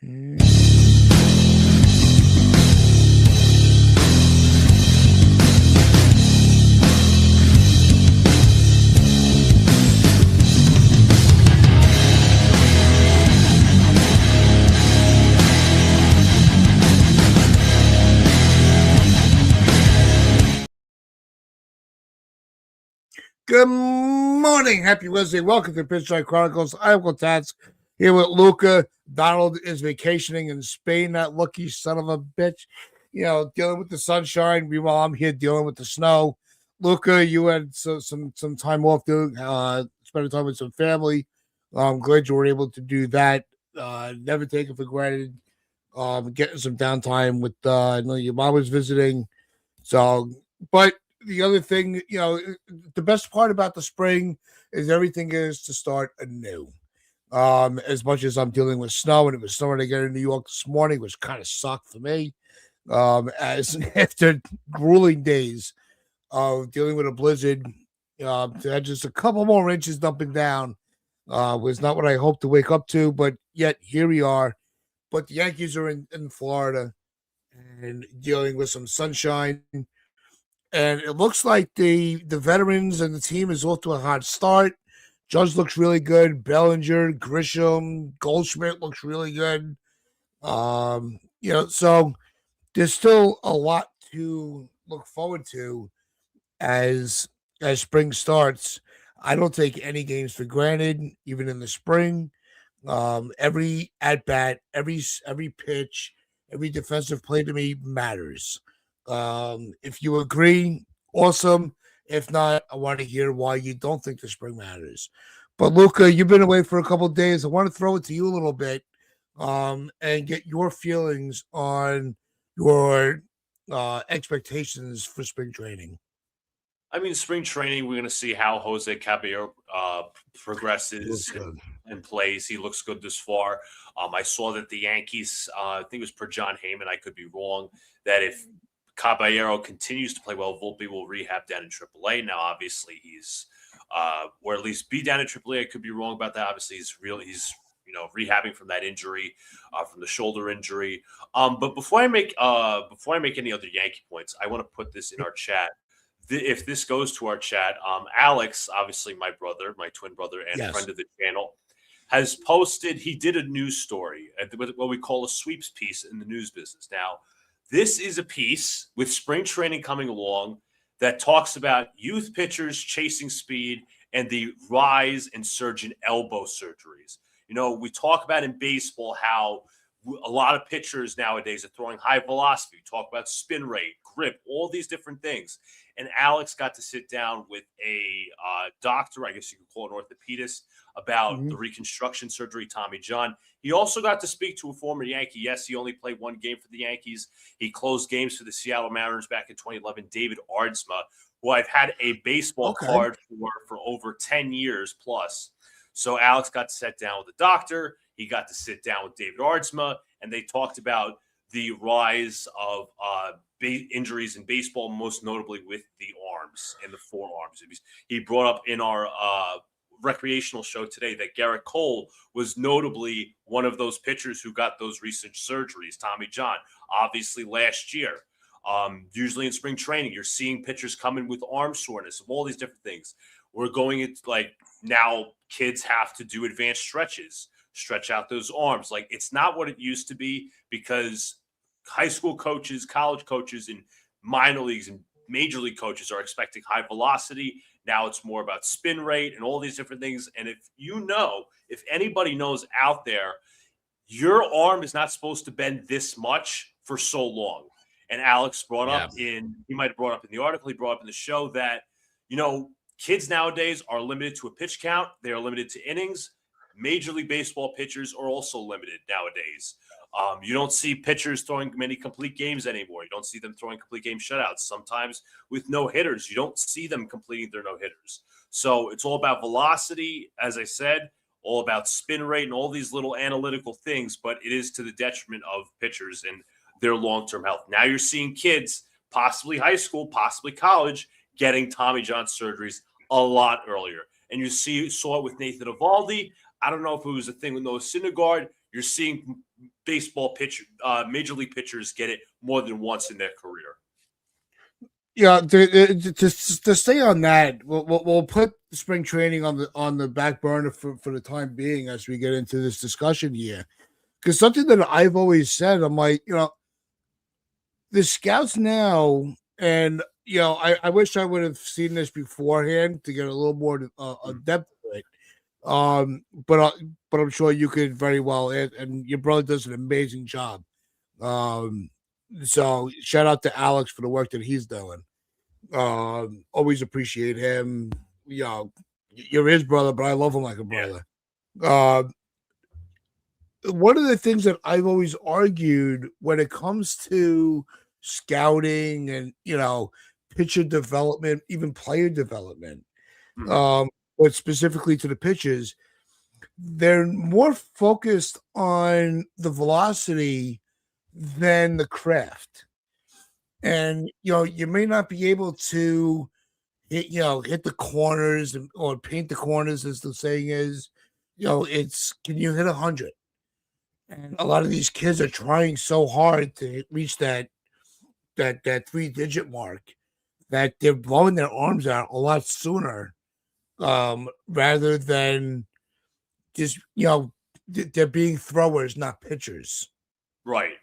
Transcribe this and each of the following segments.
Good morning. Happy Wednesday. Welcome to Pitch Strike Chronicles. I'm Uncle Tats here with Luca. Donald is vacationing in Spain, that lucky son of a bitch. Dealing with the sunshine. Meanwhile, I'm here dealing with the snow. Luca, you had some time off doing spending time with some family. I'm glad you were able to do that. Never take it for granted. Getting some downtime with I know your mom was visiting. So, but the other thing, the best part about the spring is everything is to start anew. As much as I'm dealing with snow, and it was snowing again in New York this morning, which kind of sucked for me. As after grueling days of dealing with a blizzard, to have just a couple more inches dumping down was not what I hoped to wake up to, but yet here we are. But the Yankees are in Florida and dealing with some sunshine. And it looks like the veterans and the team is off to a hot start. Judge looks really good. Bellinger, Grisham, Goldschmidt looks really good. So there's still a lot to look forward to as spring starts. I don't take any games for granted, even in the spring. Every at bat, every pitch, every defensive play to me matters. If you agree, awesome. If not, I want to hear why you don't think the spring matters. But Luca, you've been away for a couple of days. I want to throw it to you a little bit, and get your feelings on your expectations for spring training. I mean, spring training, we're going to see how Jose Caballero progresses and plays. He looks good this far. I saw that the Yankees, I think it was per John Heyman, I could be wrong, that if Caballero continues to play well, Volpe will rehab down in AAA. Now, obviously, he's or at least be down in AAA. I could be wrong about that. Obviously, he's rehabbing from that injury, from the shoulder injury. But before I make any other Yankee points, I want to put this in our chat. If this goes to our chat, Alex, obviously my brother, my twin brother, and friend of the channel, has posted. He did a news story, what we call a sweeps piece in the news business. Now, this is a piece with spring training coming along that talks about youth pitchers chasing speed and the rise and surge in elbow surgeries. We talk about in baseball how a lot of pitchers nowadays are throwing high velocity. We talk about spin rate, grip, all these different things. And Alex got to sit down with a doctor, I guess you could call it an orthopedist, about the reconstruction surgery, Tommy John. He also got to speak to a former Yankee. Yes, he only played one game for the Yankees. He closed games for the Seattle Mariners back in 2011, David Aardsma, who I've had a baseball card for over 10 years plus. So Alex got to sit down with the doctor. He got to sit down with David Aardsma, and they talked about the rise of injuries in baseball, most notably with the arms and the forearms. He brought up in our recreational show today that Garrett Cole was notably one of those pitchers who got those recent surgeries. Tommy John, obviously last year. Usually in spring training, you're seeing pitchers come in with arm soreness, of all these different things. We're going into now kids have to do advanced stretches, stretch out those arms. It's not what it used to be, because high school coaches, college coaches, and minor leagues and major league coaches are expecting high velocity. Now it's more about spin rate and all these different things. And if anybody knows out there, your arm is not supposed to bend this much for so long. And Alex brought up he might have brought up in the article, he brought up in the show that, kids nowadays are limited to a pitch count. They are limited to innings. Major League Baseball pitchers are also limited nowadays. You don't see pitchers throwing many complete games anymore. You don't see them throwing complete game shutouts. Sometimes with no-hitters, you don't see them completing their no-hitters. So it's all about velocity, as I said, all about spin rate and all these little analytical things, but it is to the detriment of pitchers and their long-term health. Now you're seeing kids, possibly high school, possibly college, getting Tommy John surgeries a lot earlier. And you saw it with Nathan Eovaldi. I don't know if it was a thing with Noah Syndergaard. You're seeing baseball major league pitchers get it more than once in their career. Yeah, to stay on that, we'll put spring training on the back burner for the time being as we get into this discussion here. Because something that I've always said, I'm like, the scouts now, and I wish I would have seen this beforehand to get a little more depth to it. But I'm sure you could very well, and your brother does an amazing job. So shout out to Alex for the work that he's doing. Always appreciate him. You're his brother, but I love him like a brother. Yeah. One of the things that I've always argued when it comes to scouting and pitcher development, even player development, but specifically to the pitchers, they're more focused on the velocity than the craft. And you may not be able to hit the corners or paint the corners, as the saying is. It's, can you hit 100? And a lot of these kids are trying so hard to reach that 3-digit mark that they're blowing their arms out a lot sooner, rather than just they're being throwers, not pitchers. Right.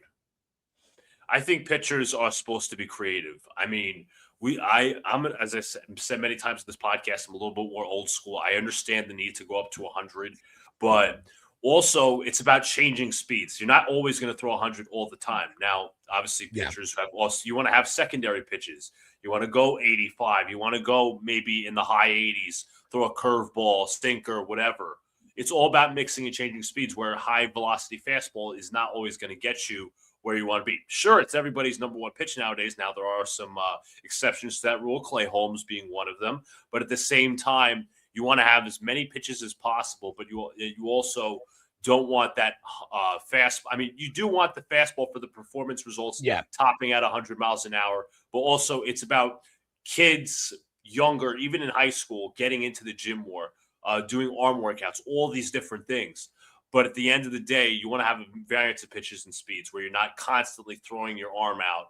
I think pitchers are supposed to be creative. I mean, I'm as I said many times in this podcast, I'm a little bit more old school. I understand the need to go up to 100, but also it's about changing speeds. You're not always going to throw 100 all the time. Now, obviously, pitchers have also, you want to have secondary pitches. You want to go 85. You want to go maybe in the high 80s, throw a curveball, sinker, whatever. It's all about mixing and changing speeds, where high velocity fastball is not always going to get you where you want to be. Sure, it's everybody's number one pitch nowadays. Now, there are some exceptions to that rule, Clay Holmes being one of them. But at the same time, you want to have as many pitches as possible, but you also don't want that fast. I mean, you do want the fastball for the performance results, topping at 100 miles an hour. But also, it's about kids younger, even in high school, getting into the gym more, doing arm workouts, all these different things. But at the end of the day, you want to have a variance of pitches and speeds where you're not constantly throwing your arm out,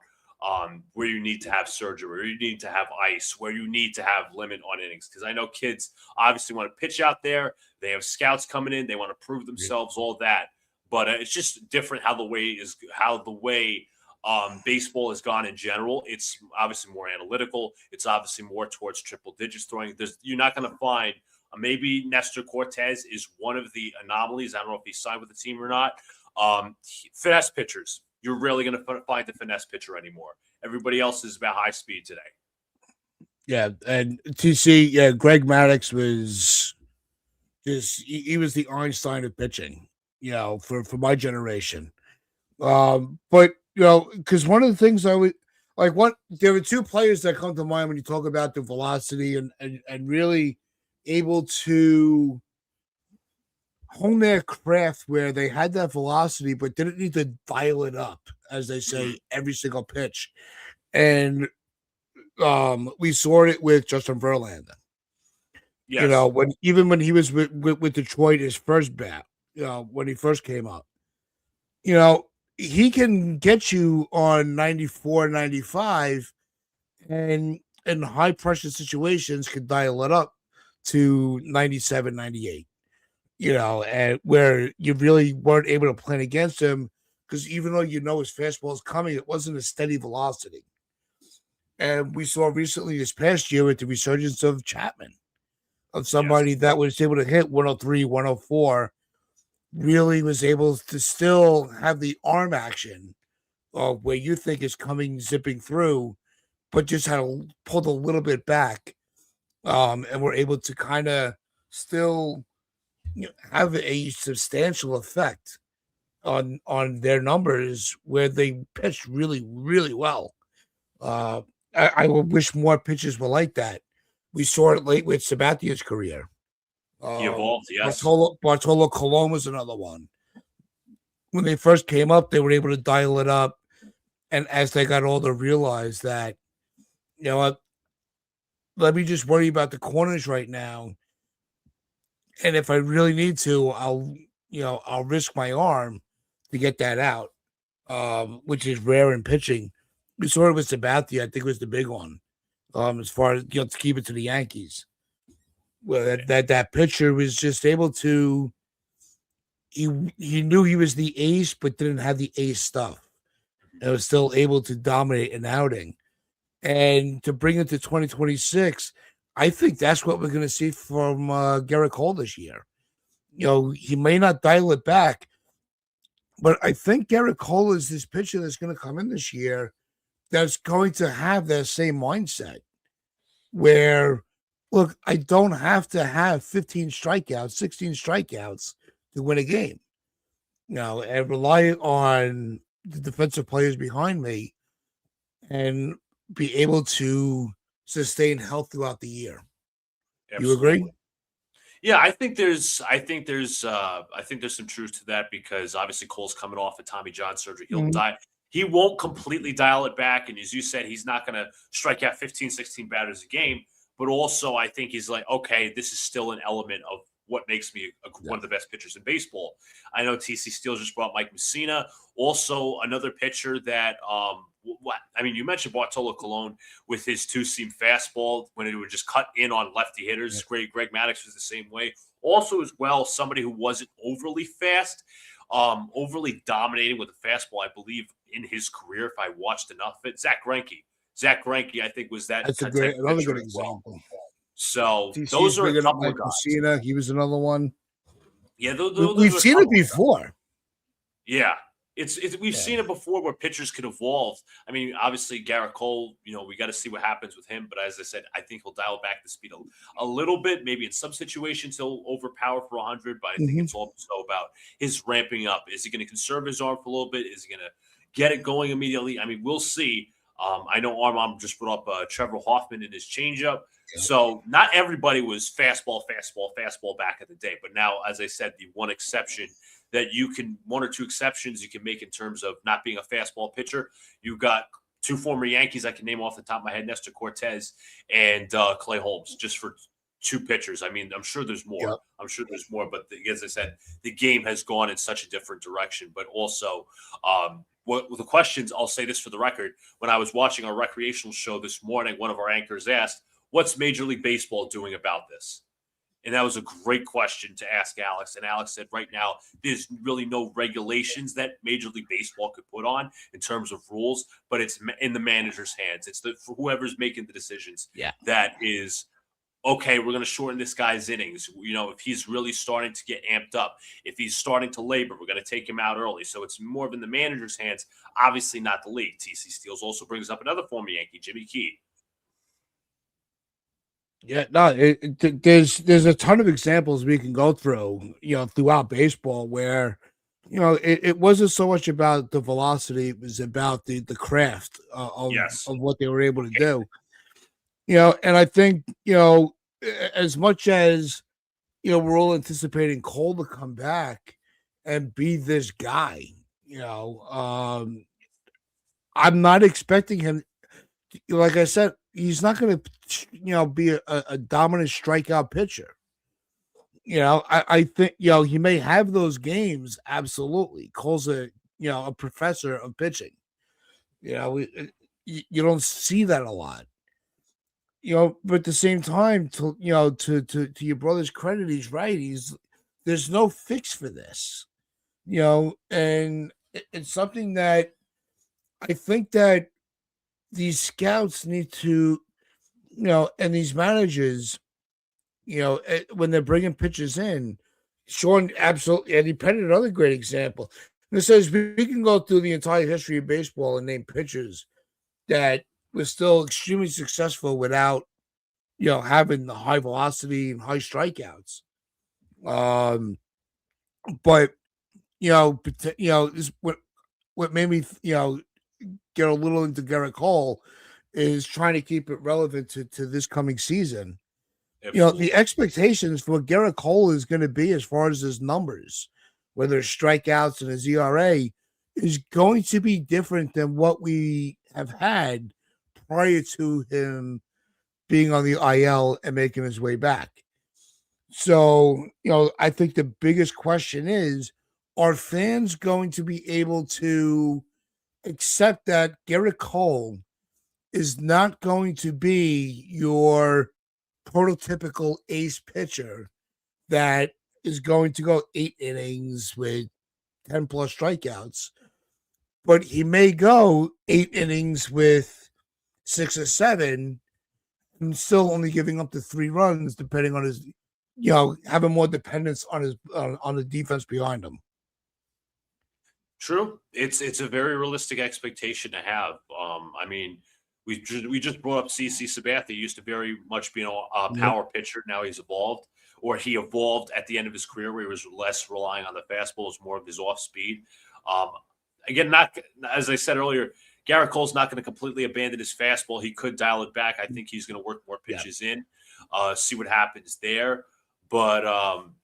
where you need to have surgery, where you need to have ice, where you need to have limit on innings. Because I know kids obviously want to pitch out there. They have scouts coming in. They want to prove themselves, all that. But it's just different how the way baseball has gone in general. It's obviously more analytical. It's obviously more towards triple digits throwing. You're not going to find maybe Nestor Cortez is one of the anomalies. I don't know if he signed with the team or not. Finesse pitchers. You're rarely going to find the finesse pitcher anymore. Everybody else is about high speed today. Yeah, and TC, Greg Maddux was he was the Einstein of pitching, for my generation. But because one of the things I would like, there were two players that come to mind when you talk about the velocity and really able to hone their craft, where they had that velocity but didn't need to dial it up, as they say, every single pitch. And we saw it with Justin Verlander. Yes. When he was with Detroit, his first bat, when he first came up, he can get you on 94, 95, and in high pressure situations could dial it up to 97, 98, and where you really weren't able to plan against him, because even though his fastball is coming, it wasn't a steady velocity. And we saw recently this past year with the resurgence of Chapman, of somebody that was able to hit 103, 104, really was able to still have the arm action where you think is coming zipping through, but just had to pull a little bit back. And we're able to kind of still have a substantial effect on their numbers, where they pitched really, really well. I would wish more pitchers were like that. We saw it late with Sabathia's career. He evolved, yes. Bartolo Colon was another one. When they first came up, they were able to dial it up. And as they got older, realized that, let me just worry about the corners right now. And if I really need to, I'll risk my arm to get that out, which is rare in pitching. We saw it with Sabathia. I think it was the big one. As far as to keep it to the Yankees, well, that pitcher was just able to. He knew he was the ace, but didn't have the ace stuff, and was still able to dominate an outing. And to bring it to 2026, I think that's what we're going to see from Garrett Cole this year. He may not dial it back, but I think Garrett Cole is this pitcher that's going to come in this year that's going to have that same mindset where, look, I don't have to have 15 strikeouts, 16 strikeouts to win a game. And rely on the defensive players behind me and be able to sustain health throughout the year. Absolutely. You agree? Yeah, I think there's some truth to that because obviously Cole's coming off of Tommy John surgery. He'll die. He won't completely dial it back. And as you said, he's not going to strike out 15, 16 batters a game. But also, I think he's like, okay, this is still an element of what makes me one of the best pitchers in baseball. I know TC Steele just brought Mike Mussina. Also, another pitcher that, you mentioned Bartolo Colon with his two-seam fastball when it would just cut in on lefty hitters. Yeah. Greg Maddux was the same way. Also, as well, somebody who wasn't overly fast, overly dominating with a fastball, I believe, in his career, if I watched enough of it. Zach Greinke. Zach Greinke, I think, was that. That's another good example. Well. So TC's those are a couple of guys. Mussina, he was another one. Yeah, we've seen it before. Yeah, we've seen it before where pitchers can evolve. I mean, obviously Garrett Cole, we got to see what happens with him. But as I said, I think he'll dial back the speed a little bit. Maybe in some situations he'll overpower for 100. But I think it's also about his ramping up. Is he going to conserve his arm for a little bit? Is he going to get it going immediately? I mean, we'll see. I know Armand just brought up Trevor Hoffman in his changeup. Yeah. So not everybody was fastball back in the day. But now, as I said, the one or two exceptions you can make in terms of not being a fastball pitcher. You've got two former Yankees I can name off the top of my head, Nestor Cortez and Clay Holmes, just for two pitchers. I mean, I'm sure there's more. Yep. I'm sure there's more. But as I said, the game has gone in such a different direction. But also, the questions, I'll say this for the record, when I was watching our recreational show this morning, one of our anchors asked, what's Major League Baseball doing about this? And that was a great question to ask Alex. And Alex said right now, there's really no regulations that Major League Baseball could put on in terms of rules, but it's in the manager's hands. It's for whoever's making the decisions. Yeah. That is, okay, we're going to shorten this guy's innings. If he's really starting to get amped up, if he's starting to labor, we're going to take him out early. So it's more of in the manager's hands, obviously not the league. TC Steele also brings up another former Yankee, Jimmy Key. Yeah, no, there's a ton of examples we can go through, throughout baseball where, it wasn't so much about the velocity, it was about the craft of what they were able to do. And I think, as much as, we're all anticipating Cole to come back and be this guy, I'm not expecting him, like I said, he's not going to, be a dominant strikeout pitcher. I think, he may have those games. Absolutely. Cole's a professor of pitching. You don't see that a lot. But at the same time, to your brother's credit, he's right. There's no fix for this, and it's something that I think that these scouts need to, and these managers, when they're bringing pitchers in, Sean, absolutely, and he painted another great example. And it says we can go through the entire history of baseball and name pitchers that was still extremely successful without, having the high velocity and high strikeouts. But is what made me, get a little into Garrett Cole is trying to keep it relevant to this coming season. Absolutely. The expectations for what Garrett Cole is going to be as far as his numbers, whether it's strikeouts and his ERA, is going to be different than what we have had prior to him being on the IL and making his way back. So, I think the biggest question is, are fans going to be able to accept that Garrett Cole is not going to be your prototypical ace pitcher that is going to go 8 innings with 10 plus strikeouts, but he may go 8 innings with 6 or 7 and still only giving up to 3 runs, depending on his, having more dependence on his on the defense behind him. True. It's a very realistic expectation to have. I mean, we just brought up CC Sabathia. He used to very much be a Yep. power pitcher. Now he's evolved, or he evolved at the end of his career where he was less relying on the fastball, was more of his off speed. Um, Again, not as I said earlier, Garrett Cole's not going to completely abandon his fastball. He could dial it back. I think he's going to work more pitches in, see what happens there. But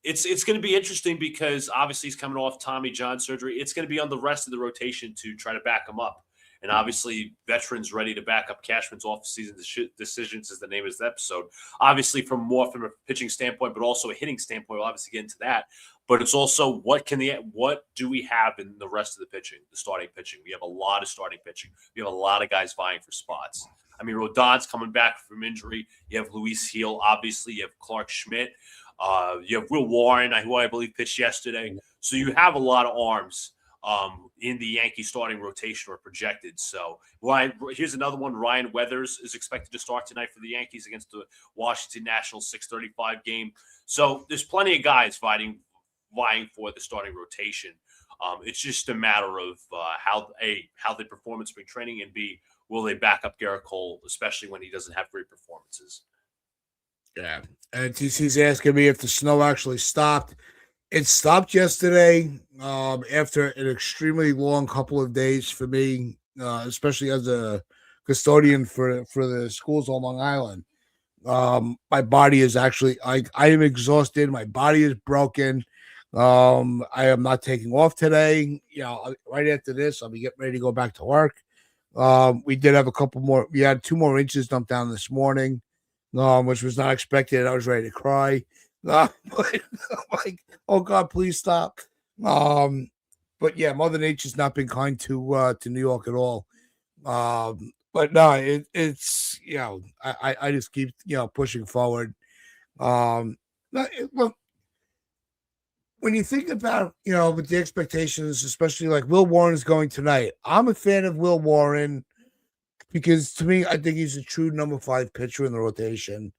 it's going to be interesting because obviously he's coming off Tommy John surgery. It's going to be on the rest of the rotation to try to back him up. And obviously, veterans ready to back up Cashman's off-season decisions is the name of this episode. Obviously, from a pitching standpoint, but also a hitting standpoint, we'll obviously get into that. But it's also what do we have in the rest of the pitching, the starting pitching? We have a lot of starting pitching. We have a lot of guys vying for spots. I mean, Rodon's coming back from injury. You have Luis Heel, obviously. You have Clark Schmidt. You have Will Warren, who I believe pitched yesterday. So you have a lot of arms in the Yankee starting rotation or projected. So here's another one. Ryan Weathers is expected to start tonight for the Yankees against the Washington Nationals 6:35 game. So there's plenty of guys vying for the starting rotation. It's just a matter of how they perform in spring training, and B, will they back up Garrett Cole, especially when he doesn't have great performances. Yeah. And TC's asking me if the snow actually stopped. It stopped yesterday after an extremely long couple of days for me, especially as a custodian for the schools on Long Island. My body is actually, I am exhausted. My body is broken. I am not taking off today. Right after this, I'll be getting ready to go back to work. We did have we had 2 more inches dumped down this morning, which was not expected. I was ready to cry. But I'm like, oh God, please stop. But yeah, Mother Nature's not been kind to New York at all. But no, it's I just keep pushing forward. Look, when you think about with the expectations, especially like Will Warren is going tonight, I'm a fan of Will Warren because to me, I think he's a true number 5 pitcher in the rotation.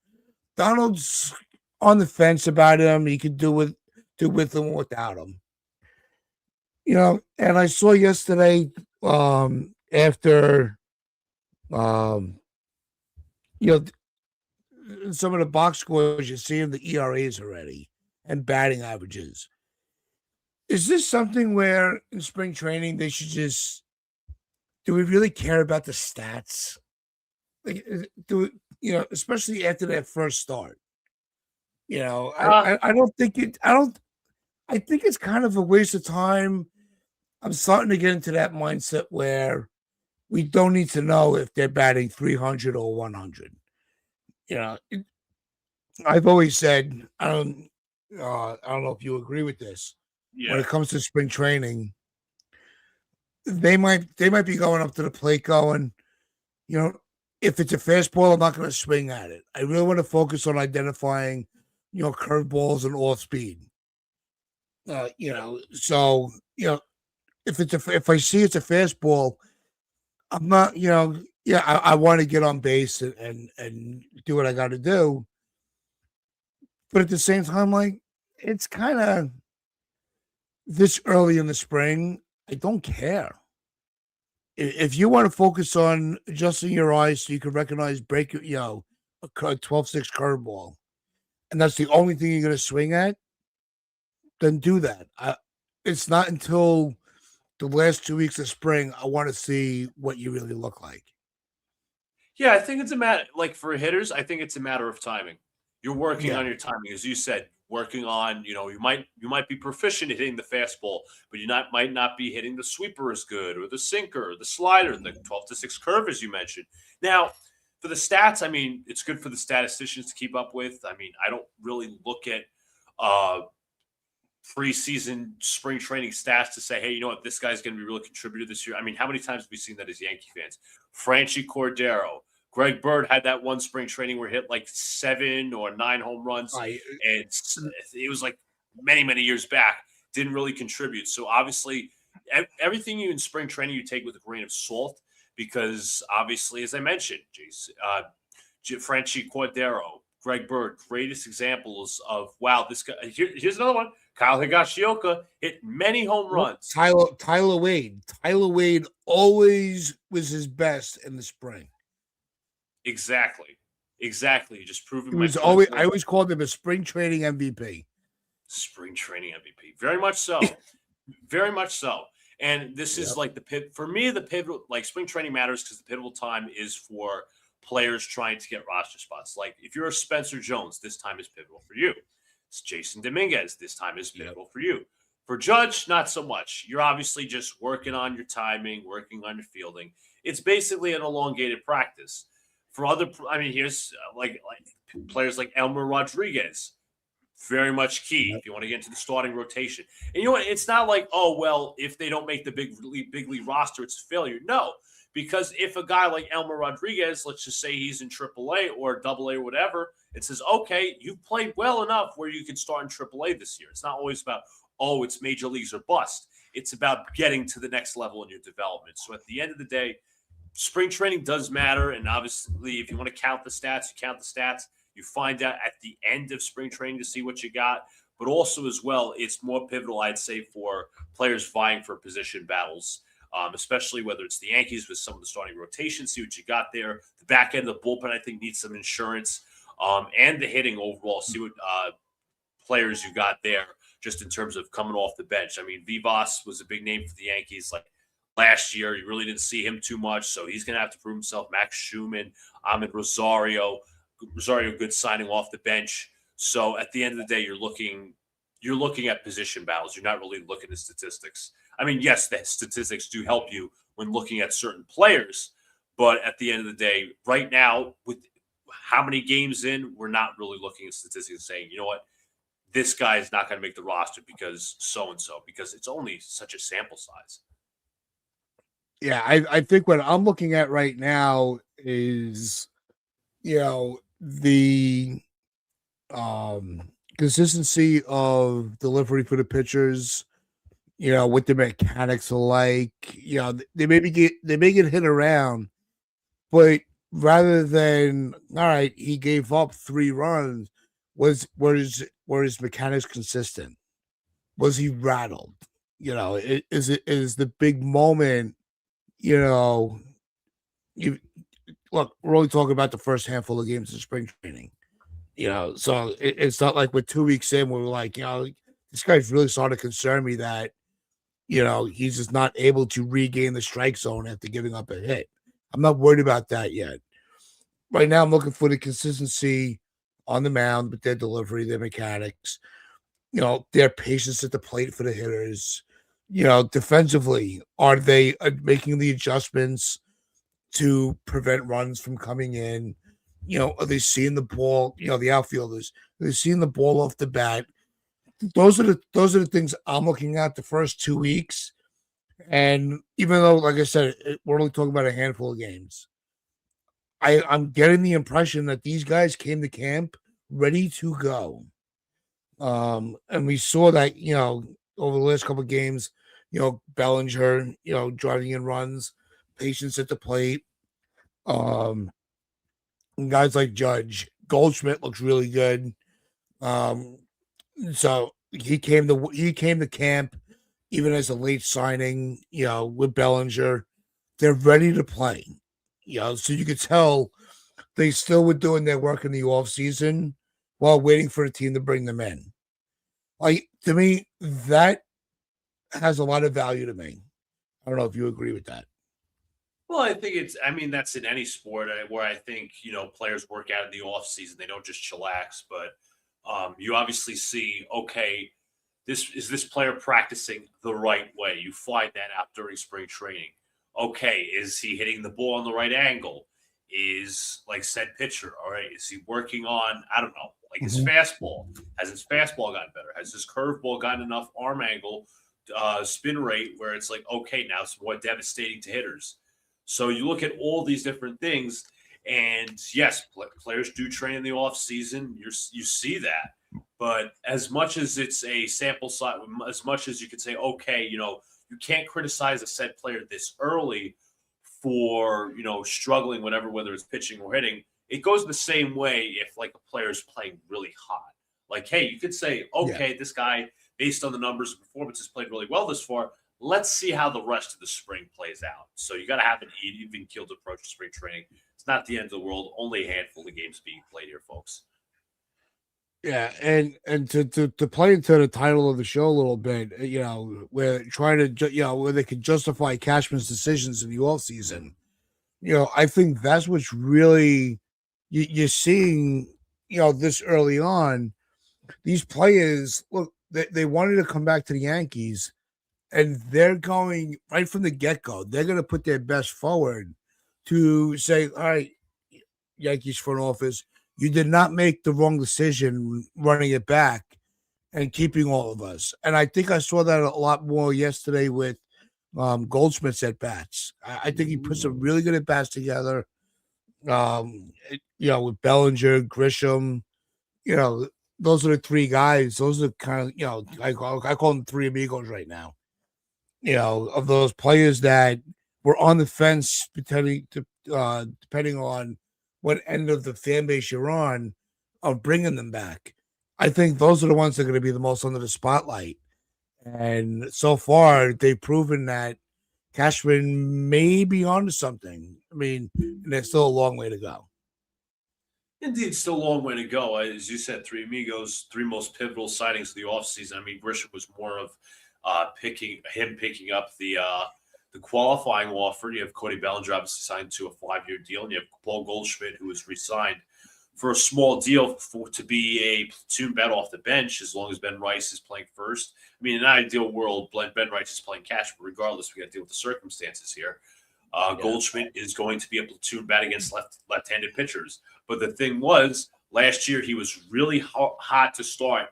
Donald's on the fence about him. He could do with him or without him. And I saw yesterday after you know some of the box scores, you see the ERAs already and batting averages. Is this something where in spring training they should just do we really care about the stats? Like, especially after that first start. I don't think it. I think it's kind of a waste of time. I'm starting to get into that mindset where we don't need to know if they're batting 300 or 100. I've always said I don't know if you agree with this. When it comes to spring training, they might be going up to the plate going, if it's a fastball, I'm not going to swing at it. I really want to focus on identifying, curveballs and off speed. So if I see it's a fastball, I'm not, I want to get on base and do what I got to do. But at the same time, like it's kind of this early in the spring, I don't care. If you want to focus on adjusting your eyes so you can recognize a 12-6 curveball, and that's the only thing you're going to swing at, then do that. It's not until the last 2 weeks of spring I want to see what you really look like. Yeah, I think it's a matter like for hitters, I think it's a matter of timing. You're working on your timing, as you said, working on, you might be proficient at hitting the fastball, but might not be hitting the sweeper as good or the sinker, or the slider, the 12-6 curve, as you mentioned. Now, for the stats, I mean, it's good for the statisticians to keep up with. I mean, I don't really look at preseason spring training stats to say, hey, you know what, this guy's going to be really contributor this year. I mean, how many times have we seen that as Yankee fans? Franchi Cordero, Greg Bird had that one spring training where he hit like 7 or 9 home runs. And it was like many, many years back, didn't really contribute. So obviously everything you in spring training, you take with a grain of salt, because obviously, as I mentioned, Franchi Cordero, Greg Bird, greatest examples of, wow, this guy. Here's another one. Kyle Higashioka hit many home runs. Tyler Wade. Tyler Wade always was his best in the spring. Exactly. Just proving. It was always. I always called him a spring training MVP. Spring training MVP. Very much so. Very much so. And this is like for me, the pivotal, like spring training matters because the pivotal time is for players trying to get roster spots. Like if you're a Spencer Jones, this time is pivotal for you. It's Jason Dominguez, this time is pivotal for you. For Judge, not so much. You're obviously just working on your timing, working on your fielding. It's basically an elongated practice. For other, I mean, here's like players like Elmer Rodriguez, very much key if you want to get into the starting rotation. And you know what? It's not like, oh, well, if they don't make the big league roster, it's a failure. No, because if a guy like Elmer Rodriguez, let's just say he's in AAA or AA or whatever, it says, okay, you've played well enough where you can start in AAA this year. It's not always about, oh, it's major leagues or bust. It's about getting to the next level in your development. So at the end of the day, spring training does matter. And obviously, if you want to count the stats, you count the stats. You find out at the end of spring training to see what you got. But also as well, it's more pivotal, I'd say, for players vying for position battles, especially whether it's the Yankees with some of the starting rotation, see what you got there. The back end of the bullpen, I think, needs some insurance. And the hitting overall, see what players you got there just in terms of coming off the bench. I mean, Vivas was a big name for the Yankees. Like last year, you really didn't see him too much, so he's going to have to prove himself. Max Schumann, Ahmed Rosario, good signing off the bench. So at the end of the day, you're looking at position battles. You're not really looking at statistics. I mean, yes, the statistics do help you when looking at certain players, but at the end of the day, right now, with how many games in, we're not really looking at statistics and saying, you know what, this guy is not going to make the roster because so-and-so, because it's only such a sample size. Yeah, I think what I'm looking at right now is, the consistency of delivery for the pitchers, what the mechanics are like. They may get hit around, but rather than, all right, he gave up 3 runs, were his mechanics consistent? Was he rattled? Is the big moment, look, we're only talking about the first handful of games of spring training, so it's not like we're 2 weeks in where we're like, this guy's really starting to concern me that, he's just not able to regain the strike zone after giving up a hit. I'm not worried about that yet. Right now, I'm looking for the consistency on the mound with their delivery, their mechanics, their patience at the plate for the hitters. Defensively, are they making the adjustments to prevent runs from coming in? Are they seeing the ball? The outfielders, are they seeing the ball off the bat? Those are the things I'm looking at the first 2 weeks. And even though, like I said, we're only talking about a handful of games, I'm getting the impression that these guys came to camp ready to go. And we saw that, over the last couple of games, Bellinger, driving in runs, patience at the plate. Guys like Judge, Goldschmidt looks really good. So he came to camp even as a late signing, with Bellinger. They're ready to play. So you could tell they still were doing their work in the offseason while waiting for the team to bring them in. Like, to me, that has a lot of value to me. I don't know if you agree with that. Well, I think that's in any sport where I think, players work out in the off season. They don't just chillax, but you obviously see, okay, this player practicing the right way. You find that out during spring training. Okay, is he hitting the ball on the right angle? is like said pitcher. All right, is he working on, I don't know, like his Mhm. fastball? Has his fastball gotten better? Has his curveball gotten enough arm angle, spin rate where it's like, okay, now it's more devastating to hitters? So you look at all these different things, and yes, players do train in the off season. You see that, but as much as it's a sample size, as much as you could say, okay, you can't criticize a said player this early for struggling, whether it's pitching or hitting. It goes the same way if like a player is playing really hot. Like, hey, you could say, Yeah. okay, this guy, based on the numbers and performances, played really well this far. Let's see how the rest of the spring plays out. So you got to have an even keeled approach to spring training. It's not the end of the world. Only a handful of games being played here, folks. Yeah, and to play into the title of the show a little bit, we're trying to where they can justify Cashman's decisions in the off season. I think that's what's really you're seeing. This early on, these players look. They wanted to come back to the Yankees, and they're going right from the get go. They're going to put their best forward to say, "All right, Yankees front office, you did not make the wrong decision running it back and keeping all of us." And I think I saw that a lot more yesterday with Goldschmidt's at bats. I think he put some really good at bats together. With Bellinger, Grisham, you know, those are the three guys. Those are kind of, I call them three amigos right now. Of those players that were on the fence, depending on what end of the fan base you're on, of bringing them back. I think those are the ones that are going to be the most under the spotlight. And so far, they've proven that Cashman may be onto something. I mean, there's still a long way to go. Indeed, still a long way to go. As you said, three amigos, three most pivotal signings of the offseason. I mean, Grisham was more of picking up the qualifying offer. You have Cody Bellinger obviously signed to a 5-year deal, and you have Paul Goldschmidt, who was re-signed for a small deal to be a platoon bat off the bench as long as Ben Rice is playing first. I mean, in an ideal world, Ben Rice is playing catch, but regardless, we got to deal with the circumstances here. Goldschmidt is going to be a platoon bat against left-handed pitchers. But the thing was, last year he was really hot to start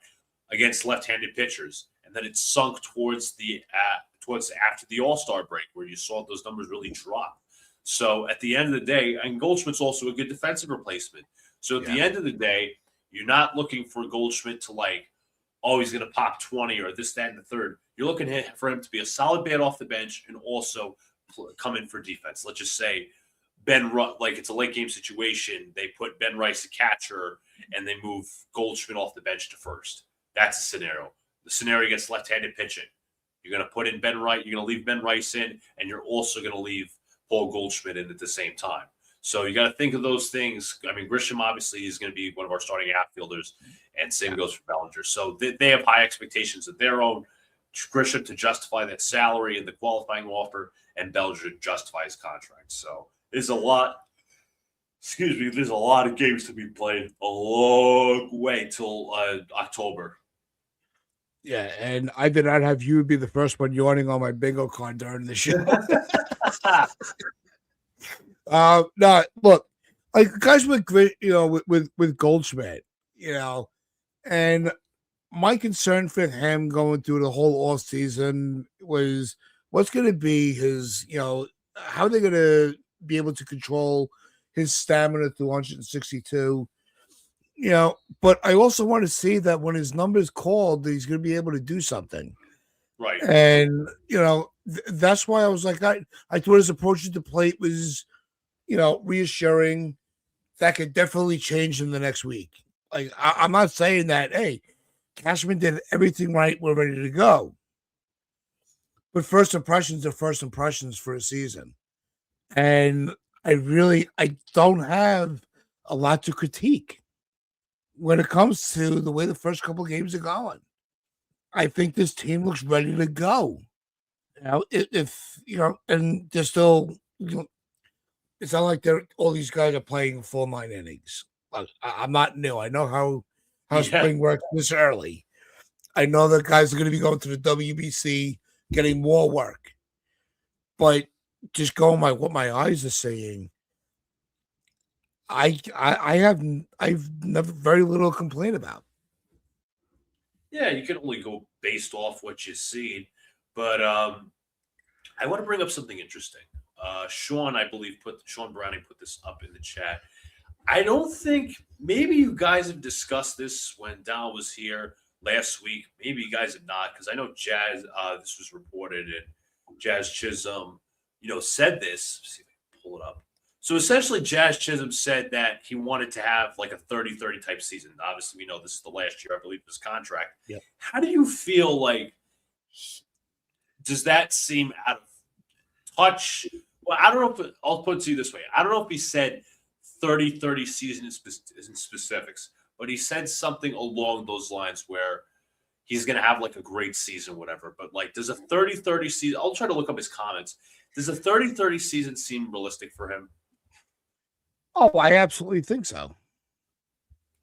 against left-handed pitchers, and then it sunk towards after the All-Star break, where you saw those numbers really drop. So at the end of the day, and Goldschmidt's also a good defensive replacement. So at the end of the day, you're not looking for Goldschmidt to he's going to pop 20 or this, that, and the third. You're looking for him to be a solid bat off the bench and also come in for defense. Let's just say it's a late game situation. They put Ben Rice a catcher and they move Goldschmidt off the bench to first. That's a scenario. The scenario against left-handed pitching. You're going to put in Ben Rice. You're going to leave Ben Rice in, and you're also going to leave Paul Goldschmidt in at the same time. So you got to think of those things. I mean, Grisham obviously is going to be one of our starting outfielders, and same goes for Bellinger. So they have high expectations of their own. Grisham to justify that salary and the qualifying offer, and Bellinger to justify his contract. So there's a lot. There's a lot of games to be played. A long way till October. Yeah, and I did not have you be the first one yawning on my bingo card during the show. No, look, like guys with great, with Goldschmidt, and my concern for him going through the whole off season was what's going to be his, how they're going to be able to control his stamina through 162. But I also want to see that when his number is called, that he's going to be able to do something. Right. And, that's why I was like, I thought his approach to the plate was, reassuring. That could definitely change in the next week. Like, I'm not saying that, hey, Cashman did everything right. We're ready to go. But first impressions are first impressions for a season. And I don't have a lot to critique when it comes to the way the first couple of games are going. I think this team looks ready to go. And they're still, it's not like all these guys are playing full 9 innings. I'm not new. I know how spring works this early. I know that guys are going to be going to the WBC, getting more work. But just going by what my eyes are saying, I've never very little to complain about. Yeah, you can only go based off what you've seen. But I want to bring up something interesting. Sean, I believe, put Sean Browning put this up in the chat. I don't think maybe you guys have discussed this when Donald was here last week. Maybe you guys have not, because I know Jazz. This was reported, and Jazz Chisholm, said this. Let's see if I can pull it up. So essentially, Jazz Chisholm said that he wanted to have like a 30-30 type season. Obviously, we know this is the last year, I believe, of his contract. Yep. How do you feel like? Does that seem out of touch? Well, I don't know if I'll put it to you this way. I don't know if he said 30-30 season in specifics, but he said something along those lines where he's going to have like a great season, whatever. But like, does a 30-30 season, I'll try to look up his comments. Does a 30-30 season seem realistic for him? Oh, I absolutely think so.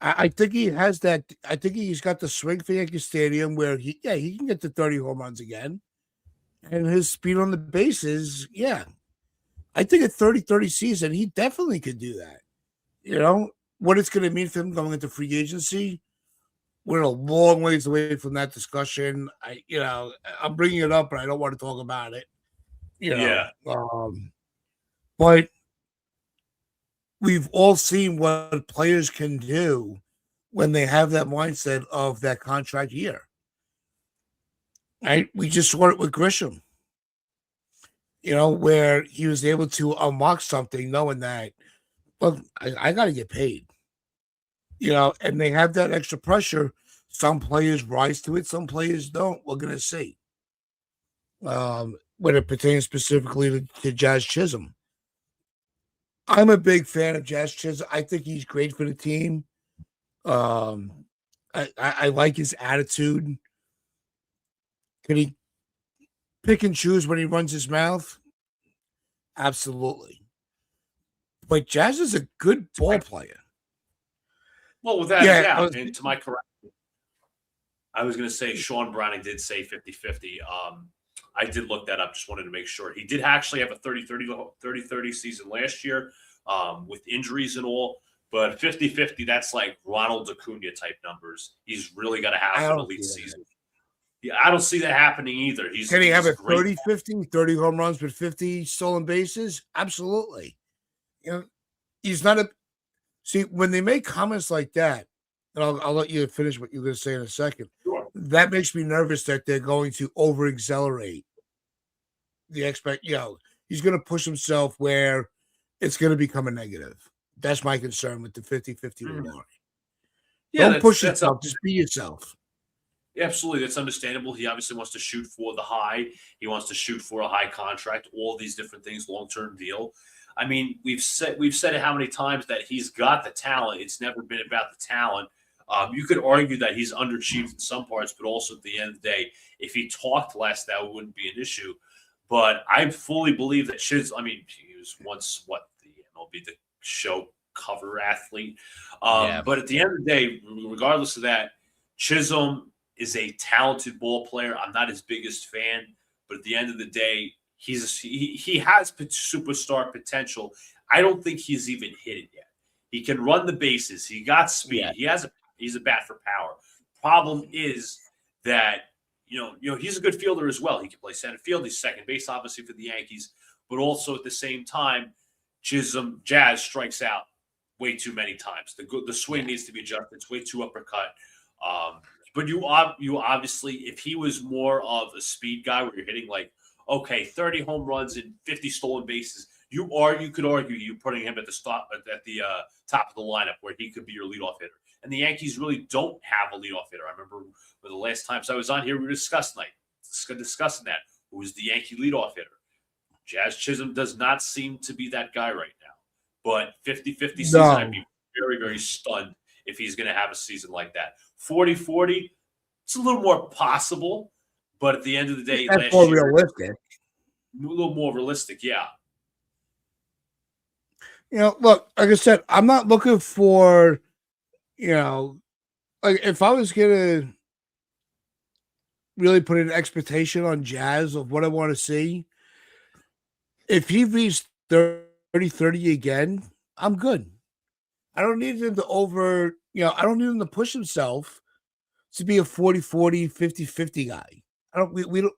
I think he has that. I think he's got the swing for Yankee Stadium where he can get to 30 home runs again. And his speed on the bases, yeah. I think a 30-30 season, he definitely could do that. What it's going to mean for him going into free agency, we're a long ways away from that discussion. I'm bringing it up, but I don't want to talk about it. Yeah. But we've all seen what players can do when they have that mindset of that contract year. Right? We just saw it with Grisham. Where he was able to unlock something knowing that, look, I got to get paid. And they have that extra pressure. Some players rise to it, some players don't. We're going to see. When it pertains specifically to Jazz Chisholm. I'm a big fan of Jazz Chisholm. I think he's great for the team. I like his attitude. Can he pick and choose when he runs his mouth? Absolutely. But Jazz is a good ball player. Well, without a doubt, and to my correction, I was going to say Sean Browning did say 50-50. I did look that up. Just wanted to make sure. He did actually have a 30-30 season last year with injuries and all. But 50-50, that's like Ronald Acuna type numbers. He's really got to have an elite season. Yeah, I don't see that happening either. Can he have a 30-50, 30 home runs with 50 stolen bases? Absolutely. He's not a – see, when they make comments like that, and I'll let you finish what you're going to say in a second. Sure. That makes me nervous that they're going to over-accelerate the he's going to push himself where it's going to become a negative. That's my concern with the 50-50 remark. Yeah, don't push yourself. Just be yourself. Absolutely. That's understandable. He obviously wants to shoot for the high. He wants to shoot for a high contract, all these different things, long-term deal. I mean, we've said it how many times that he's got the talent. It's never been about the talent. You could argue that he's underachieved in some parts, but also at the end of the day, if he talked less, that wouldn't be an issue. But I fully believe that he was once the MLB The Show cover athlete. But at the end of the day, regardless of that, Chisholm is a talented ball player. I'm not his biggest fan, but at the end of the day, he has superstar potential. I don't think he's even hit it yet. He can run the bases. He got speed. Yeah. He's a bat for power. Problem is that he's a good fielder as well. He can play center field. He's second base, obviously, for the Yankees, but also at the same time, Jazz strikes out way too many times. The swing needs to be adjusted. It's way too uppercut. But you obviously, if he was more of a speed guy where you're hitting 30 home runs and 50 stolen bases, you could argue you putting him at the top of the lineup where he could be your leadoff hitter. And the Yankees really don't have a leadoff hitter. I remember the last times I was on here, we were discussing that. Who was the Yankee leadoff hitter? Jazz Chisholm does not seem to be that guy right now. But 50-50 season, I'd be very, very stunned if he's going to have a season like that. 40-40, it's a little more possible, but at the end of the day, that's more realistic. A little more realistic, yeah. Look, like I said, I'm not looking for, if I was going to really put an expectation on Jazz of what I want to see, if he reached 30-30 again, I'm good. I don't need him to I don't need him to push himself to be a 40-40, 50-50 guy. We don't,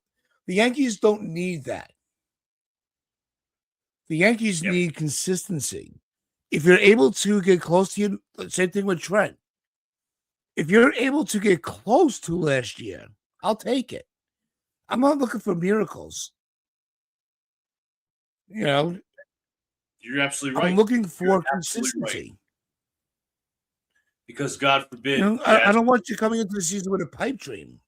the Yankees don't need that. The Yankees need consistency. If you're able to get close to you, same thing with Trent. If you're able to get close to last year, I'll take it. I'm not looking for miracles. You're absolutely right. I'm looking for consistency. Right. Because God forbid, I don't want you coming into the season with a pipe dream.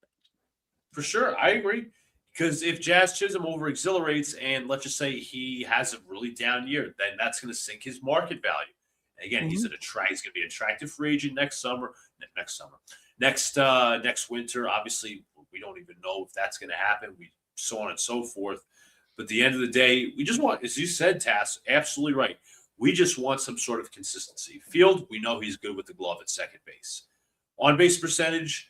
For sure, I agree. Because if Jazz Chisholm over exhilarates, and let's just say he has a really down year, then that's going to sink his market value. And again, he's going to be an attractive free agent next winter. Obviously, we don't even know if that's going to happen. So on and so forth. But at the end of the day, we just want, as you said, Tass, absolutely right. We just want some sort of consistency. Field, we know he's good with the glove at second base. On base percentage,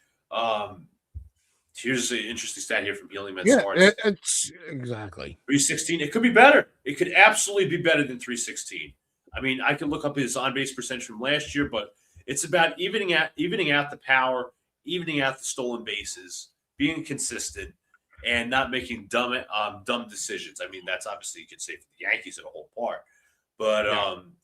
here's an interesting stat here from Healing Men's Hearts. It's exactly 316. It could be better. It could absolutely be better than 316. I mean, I can look up his on-base percentage from last year, but it's about evening out the power, evening out the stolen bases, being consistent, and not making dumb decisions. I mean, that's obviously you could say for the Yankees at a whole part. But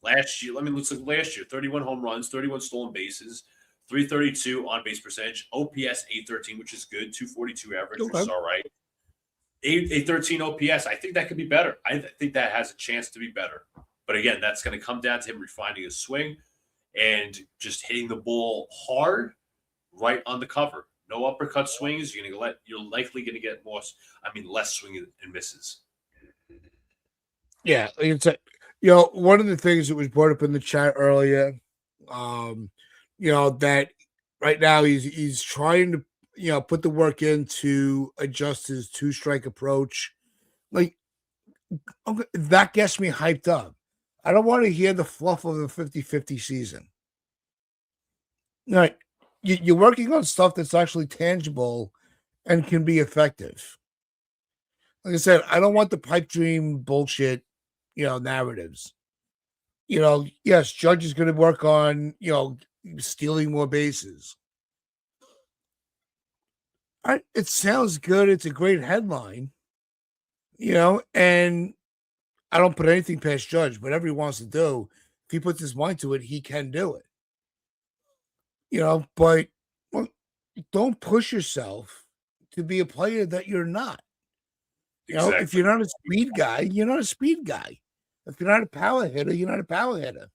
last year, let's look last year: 31 home runs, 31 stolen bases, 332 on base percentage, OPS 813, which is good, 242 average, which is all right. 813 OPS. I think that could be better. I think that has a chance to be better. But again, that's going to come down to him refining his swing and just hitting the ball hard right on the cover. No uppercut swings. You're likely going to get less swing and misses. Yeah, one of the things that was brought up in the chat earlier, that right now he's trying to put the work in to adjust his two-strike approach. Like, okay, that gets me hyped up. I don't want to hear the fluff of the 50-50 season. Right. You're working on stuff that's actually tangible and can be effective. Like I said, I don't want the pipe dream bullshit, narratives. Yes, Judge is going to work on, stealing more bases. It sounds good. It's a great headline, and I don't put anything past Judge. Whatever he wants to do, if he puts his mind to it, he can do it. But don't push yourself to be a player that you're not. Exactly. If you're not a speed guy, you're not a speed guy. If you're not a power hitter, you're not a power hitter.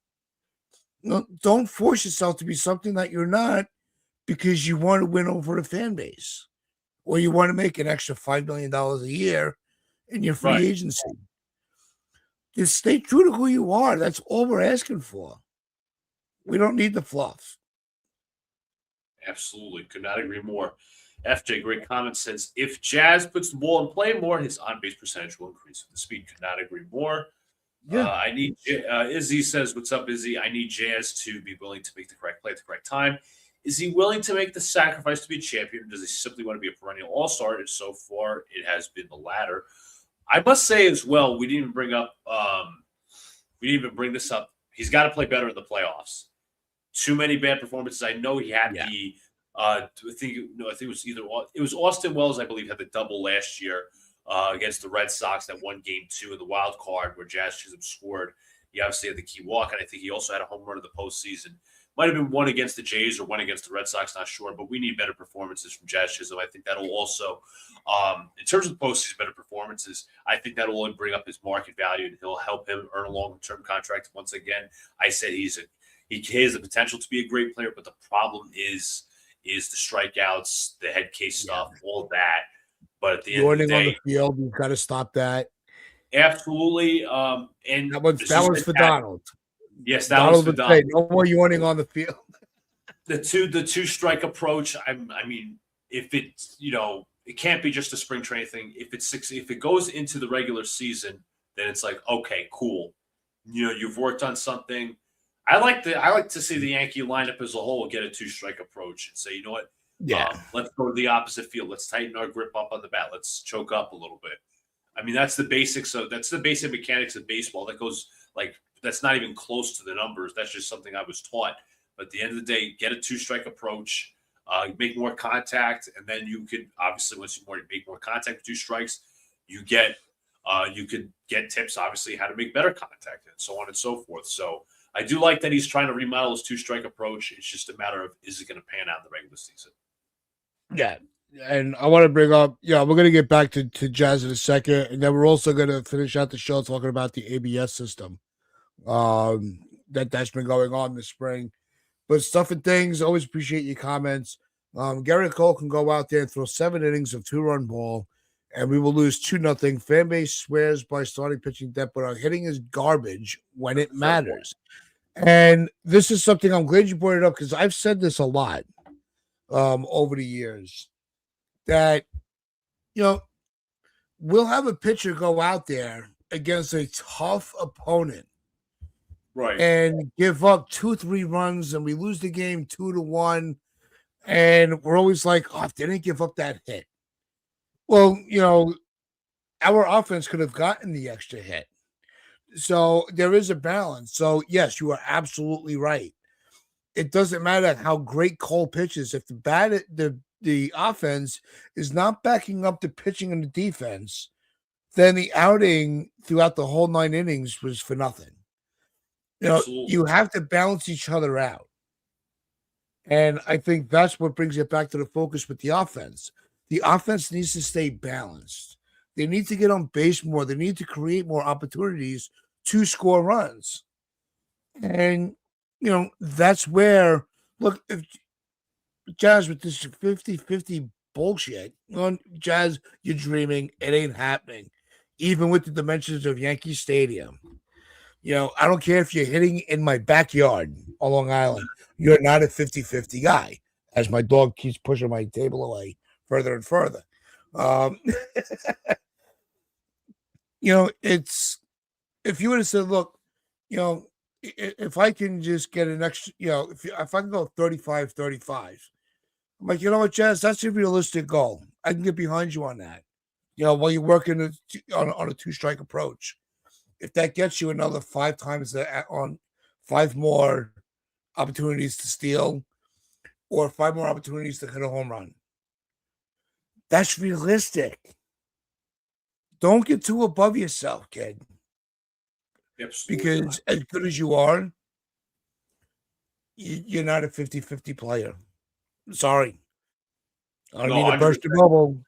No, don't force yourself to be something that you're not because you want to win over a fan base or you want to make an extra $5 million a year in your free agency. Just stay true to who you are. That's all we're asking for. We don't need the fluff. Absolutely. Could not agree more. FJ, great comment, says, if Jazz puts the ball in play more, his on-base percentage will increase with the speed. Could not agree more. Yeah. Izzy says, what's up, Izzy? I need Jazz to be willing to make the correct play at the correct time. Is he willing to make the sacrifice to be a champion? Or does he simply want to be a perennial all-star? And so far, it has been the latter. I must say as well, we didn't even bring this up. He's got to play better in the playoffs. Too many bad performances. I know he had I think it was Austin Wells, I believe, had the double last year against the Red Sox that won Game 2 in the wild card where Jazz Chisholm scored. He obviously had the key walk, and I think he also had a home run in the postseason. Might have been one against the Jays or one against the Red Sox, not sure, but we need better performances from Jazz Chisholm. I think that'll also, in terms of postseason better performances, I think that'll only bring up his market value and he'll help him earn a long-term contract once again. I said he has the potential to be a great player, but the problem is the strikeouts, the head case stuff, all that. But at the end of the day, on the field, you've got to stop that. Absolutely. And that one's for Donald. Yes, that was for Donald. No more yawning on the field. The two strike approach. I mean, if it's it can't be just a spring training thing. If it goes into the regular season, then it's like, okay, cool. You've worked on something. I like to see the Yankee lineup as a whole get a two-strike approach and say, you know what? Let's go to the opposite field. Let's tighten our grip up on the bat. Let's choke up a little bit. I mean, that's the basic mechanics of baseball. That goes like that's not even close to the numbers. That's just something I was taught. But at the end of the day, get a 2-strike approach, make more contact, and then you could obviously once you make more contact with 2 strikes, you could get tips obviously how to make better contact and so on and so forth. So I do like that he's trying to remodel his 2-strike approach. It's just a matter of is it going to pan out in the regular season? Yeah. And I want to bring up, we're going to get back to Jazz in a second. And then we're also going to finish out the show talking about the ABS system that's been going on this spring. But stuff and things, always appreciate your comments. Garrett Cole can go out there and throw 7 innings of 2-run ball, and we will lose 2-0. Fan base swears by starting pitching depth, but our hitting is garbage when it matters. And this is something I'm glad you brought it up because I've said this a lot over the years that, we'll have a pitcher go out there against a tough opponent. Right. And give up 2-3 runs, and we lose the game 2-1. And we're always like, oh, if they didn't give up that hit. Well, our offense could have gotten the extra hit. So there is a balance. So, yes, you are absolutely right. It doesn't matter how great Cole pitches. If the offense is not backing up the pitching and the defense, then the outing throughout the whole 9 innings was for nothing. You have to balance each other out. And I think that's what brings it back to the focus with the offense. The offense needs to stay balanced. They need to get on base more. They need to create more opportunities to score runs. And, that's where, look, if Jazz with this 50-50 bullshit, Jazz, you're dreaming. It ain't happening. Even with the dimensions of Yankee Stadium. I don't care if you're hitting in my backyard on Long Island. You're not a 50-50 guy, as my dog keeps pushing my table away further and further. It's if you would have said, look, if I can just get an extra, if I can go 35-35, I'm like, you know what, Jazz, that's a realistic goal. I can get behind you on that. While you're working on a 2-strike approach. If that gets you another 5 times on 5 more opportunities to steal or 5 more opportunities to hit a home run, that's realistic. Don't get too above yourself, kid. Absolutely. Because as good as you are, you're not a 50-50 player. Sorry. I don't mean to burst your bubble.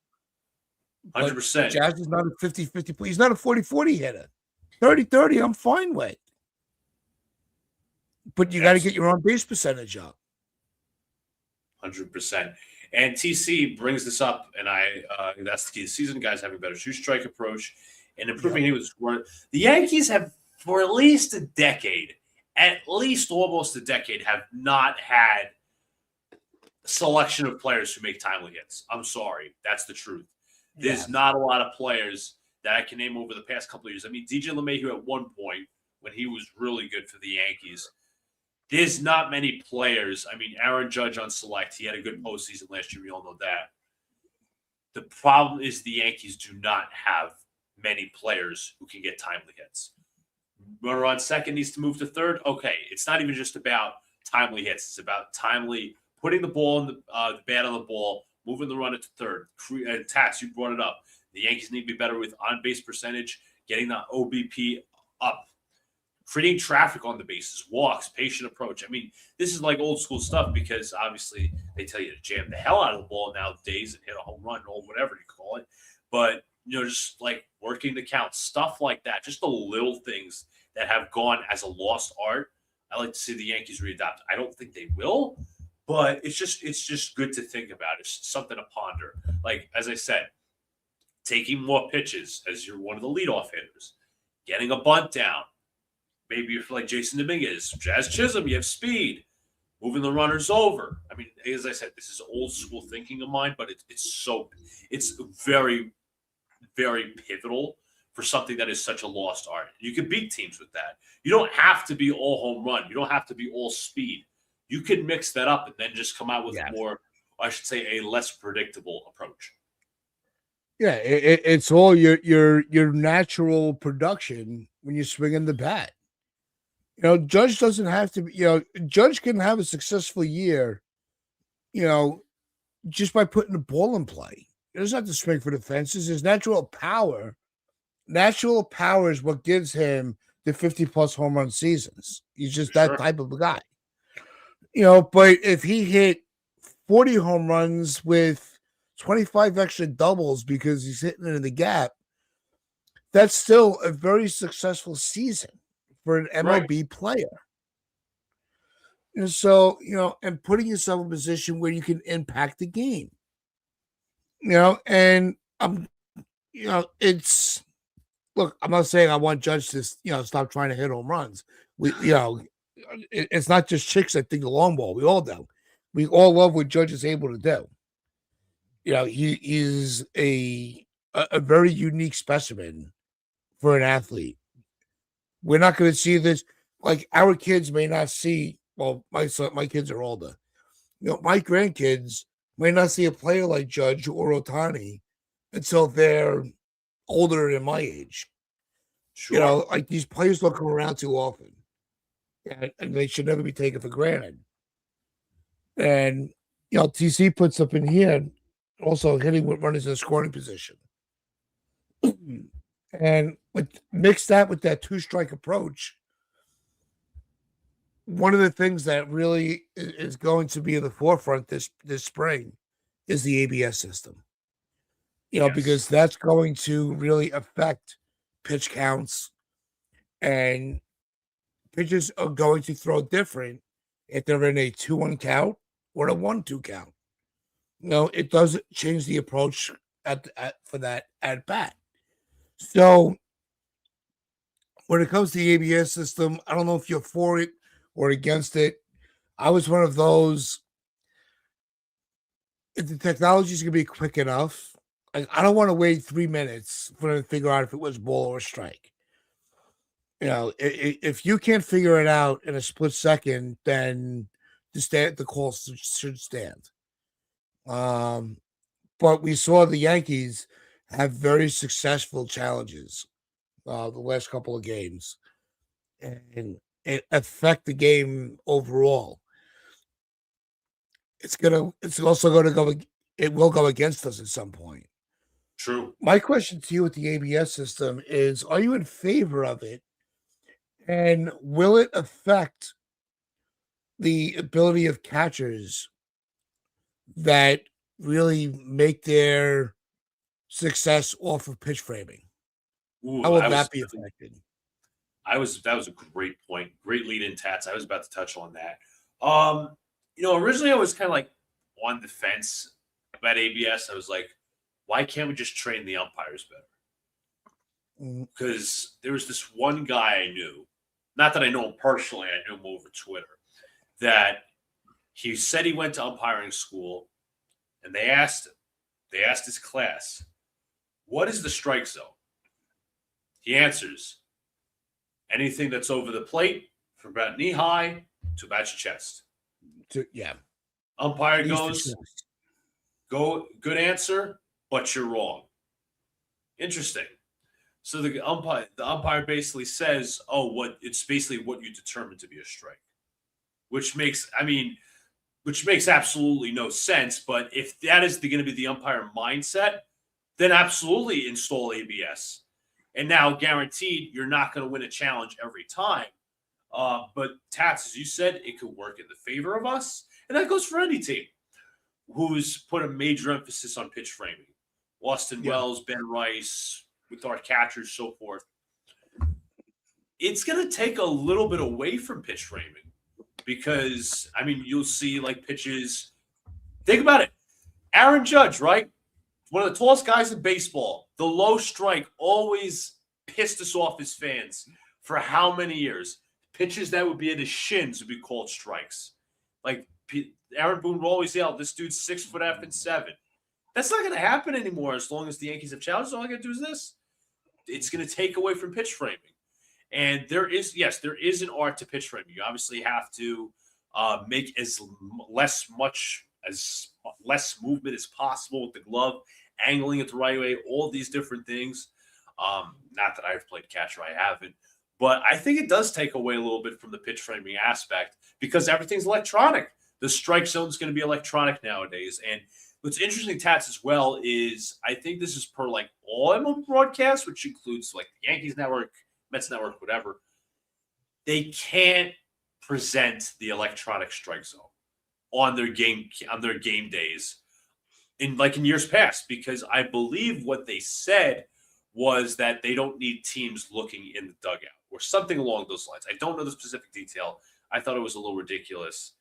100%. Jazz is not a 50-50 player. He's not a 40-40 hitter. 30-30, I'm fine with. But you got to get your on base percentage up. 100%. And TC brings this up, and that's the key to the season. Guys having a better 2-strike approach and improving with scoring. The Yankees have, for at least almost a decade, have not had a selection of players who make timely hits. I'm sorry. That's the truth. There's not a lot of players that I can name over the past couple of years. I mean, DJ LeMahieu at one point, when he was really good for the Yankees, there's not many players. I mean, Aaron Judge on select, he had a good postseason last year. We all know that. The problem is the Yankees do not have many players who can get timely hits. Runner on second needs to move to third. Okay, it's not even just about timely hits. It's about timely putting the ball in the bat on the ball, moving the runner to third. Tats, you brought it up. The Yankees need to be better with on-base percentage, getting the OBP up, creating traffic on the bases, walks, patient approach. I mean, this is like old school stuff because obviously they tell you to jam the hell out of the ball nowadays and hit a home run or whatever you call it. But, just like working the count, stuff like that, just the little things that have gone as a lost art. I like to see the Yankees readopt. I don't think they will, but it's just good to think about. It's something to ponder. Like, as I said, taking more pitches as you're one of the leadoff hitters, getting a bunt down. Maybe you're like Jason Dominguez, Jazz Chisholm, you have speed, moving the runners over. I mean, as I said, this is old school thinking of mine, but it's very, very pivotal for something that is such a lost art. You can beat teams with that. You don't have to be all home run. You don't have to be all speed. You can mix that up and then just come out with more, I should say, a less predictable approach. Yeah, it's all your natural production when you're swinging the bat. Judge doesn't have to be, Judge can have a successful year, you know, just by putting the ball in play. He doesn't have to swing for the fences. His natural power is what gives him the 50 plus home run seasons. He's just that Sure. type of a guy. But if he hit 40 home runs with 25 extra doubles because he's hitting it in the gap, that's still a very successful season for an Right. MLB player. And so, and putting yourself in a position where you can impact the game. And it's look, I'm not saying I want Judge to, stop trying to hit home runs. It's not just chicks that think the long ball. We all do. We all love what Judge is able to do. He is a very unique specimen for an athlete. We're not going to see this. Like our kids may not see. Well, my kids are older. My grandkids may not see a player like Judge or Ohtani until they're older than my age. Sure. Like these players don't come around too often, and they should never be taken for granted. And TC puts up in here, also hitting with runners in a scoring position, and mix that with that 2-strike approach. One of the things that really is going to be in the forefront this spring is the ABS system. Yes. Because that's going to really affect pitch counts, and pitchers are going to throw different if they're in a 2-1 count or a 1-2 count. It doesn't change the approach for that at bat. So when it comes to the ABS system, I don't know if you're for it or against it. I was one of those. If the technology is going to be quick enough, I don't want to wait 3 minutes for them to figure out if it was ball or strike. If you can't figure it out in a split second, then the call should stand. But we saw the Yankees have very successful challenges the last couple of games, and it affect the game overall. It's also going to go. It will go against us at some point. True. My question to you with the ABS system is: are you in favor of it, and will it affect the ability of catchers that really make their success off of pitch framing? Ooh, How will that be affected? that was a great point. Great lead in, Tats. I was about to touch on that. Originally I was kind of like on the fence about ABS. I was like, why can't we just train the umpires better? Because there was this one guy I knew, not that I know him personally, I knew him over Twitter, that he said he went to umpiring school, and they asked his class, what is the strike zone? He answers, anything that's over the plate from about knee high to about your chest. Yeah. Umpire goes, good answer, but you're wrong. Interesting. So the umpire basically says, it's basically what you determine to be a strike, which makes absolutely no sense. But if that is going to be the umpire mindset, then absolutely install ABS. And now, guaranteed, you're not going to win a challenge every time. But Tats, as you said, it could work in the favor of us. And that goes for any team who's put a major emphasis on pitch framing. Austin Wells, Ben Rice, with our catchers, so forth. It's going to take a little bit away from pitch framing because, you'll see like pitches. Think about it. Aaron Judge, right? One of the tallest guys in baseball. The low strike always pissed us off as fans for how many years? Pitches that would be at his shins would be called strikes. Like Aaron Boone will always yell, this dude's 6'7". That's not going to happen anymore as long as the Yankees have challenges. All I got to do is this. It's going to take away from pitch framing. And there is an art to pitch framing. You obviously have to make as less movement as possible with the glove, angling it the right way, all these different things. Not that I've played catcher, I haven't. But I think it does take away a little bit from the pitch framing aspect because everything's electronic. The strike zone is going to be electronic nowadays. And what's interesting, Tats, as well, is I think this is per like all MLB broadcasts, which includes like the Yankees network, Mets network, whatever. They can't present the electronic strike zone on their game days in years past, because I believe what they said was that they don't need teams looking in the dugout or something along those lines. I don't know the specific detail. I thought it was a little ridiculous.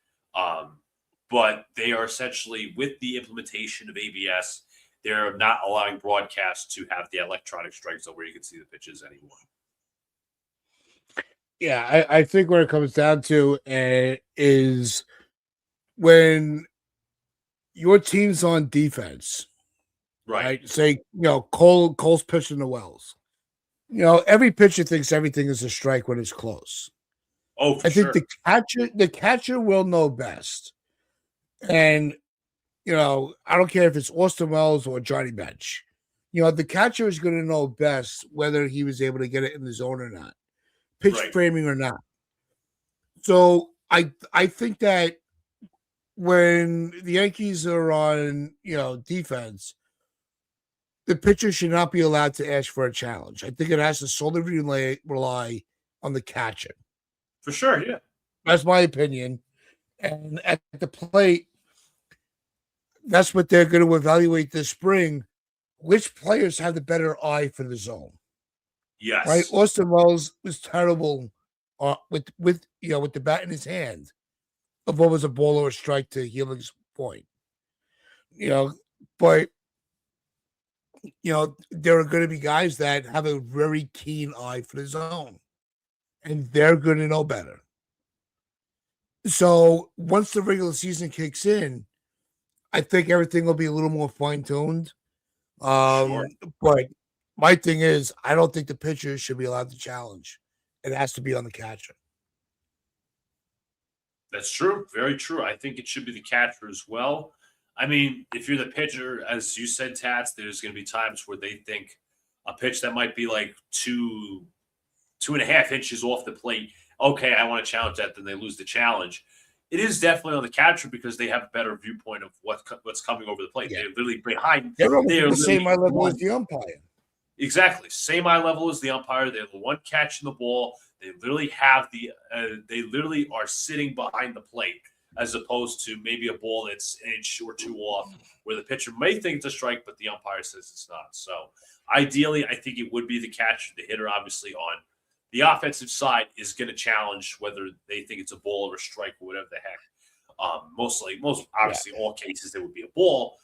But they are essentially, with the implementation of ABS, they're not allowing broadcasts to have the electronic strike zone where you can see the pitches anymore. Yeah, I think what it comes down to is when your team's on defense, right? Say, Cole's pitching the Wells. Every pitcher thinks everything is a strike when it's close. Oh, for I think sure. the catcher will know best. And, I don't care if it's Austin Wells or Johnny Bench. The catcher is going to know best whether he was able to get it in the zone or not, pitch framing or not. So I think that when the Yankees are on, defense, the pitcher should not be allowed to ask for a challenge. I think it has to solely rely on the catcher. For sure, yeah. That's my opinion. And at the plate, that's what they're going to evaluate this spring. Which players have the better eye for the zone? Yes. Right? Austin Wells was terrible with the bat in his hand of what was a ball or a strike to Healing's point. But there are going to be guys that have a very keen eye for the zone, and they're going to know better. So once the regular season kicks in, I think everything will be a little more fine-tuned. Sure. But my thing is, I don't think the pitcher should be allowed to challenge. It has to be on the catcher. That's true. Very true. I think it should be the catcher as well. I mean, if you're the pitcher, as you said, Tats, there's going to be times where they think a pitch that might be like 2.5 inches off the plate. Okay, I want to challenge that. Then they lose the challenge. It is definitely on the catcher because they have a better viewpoint of what's coming over the plate. Yeah. They're literally behind. They're the same eye level as the umpire. Exactly, same eye level as the umpire. They're the one catching the ball. They literally have they literally are sitting behind the plate, as opposed to maybe a ball that's an inch or two off, where the pitcher may think it's a strike, but the umpire says it's not. So ideally, I think it would be the catcher. The hitter, obviously, on the offensive side, is going to challenge whether they think it's a ball or a strike or whatever the heck. Most obviously, all cases there would be a ball.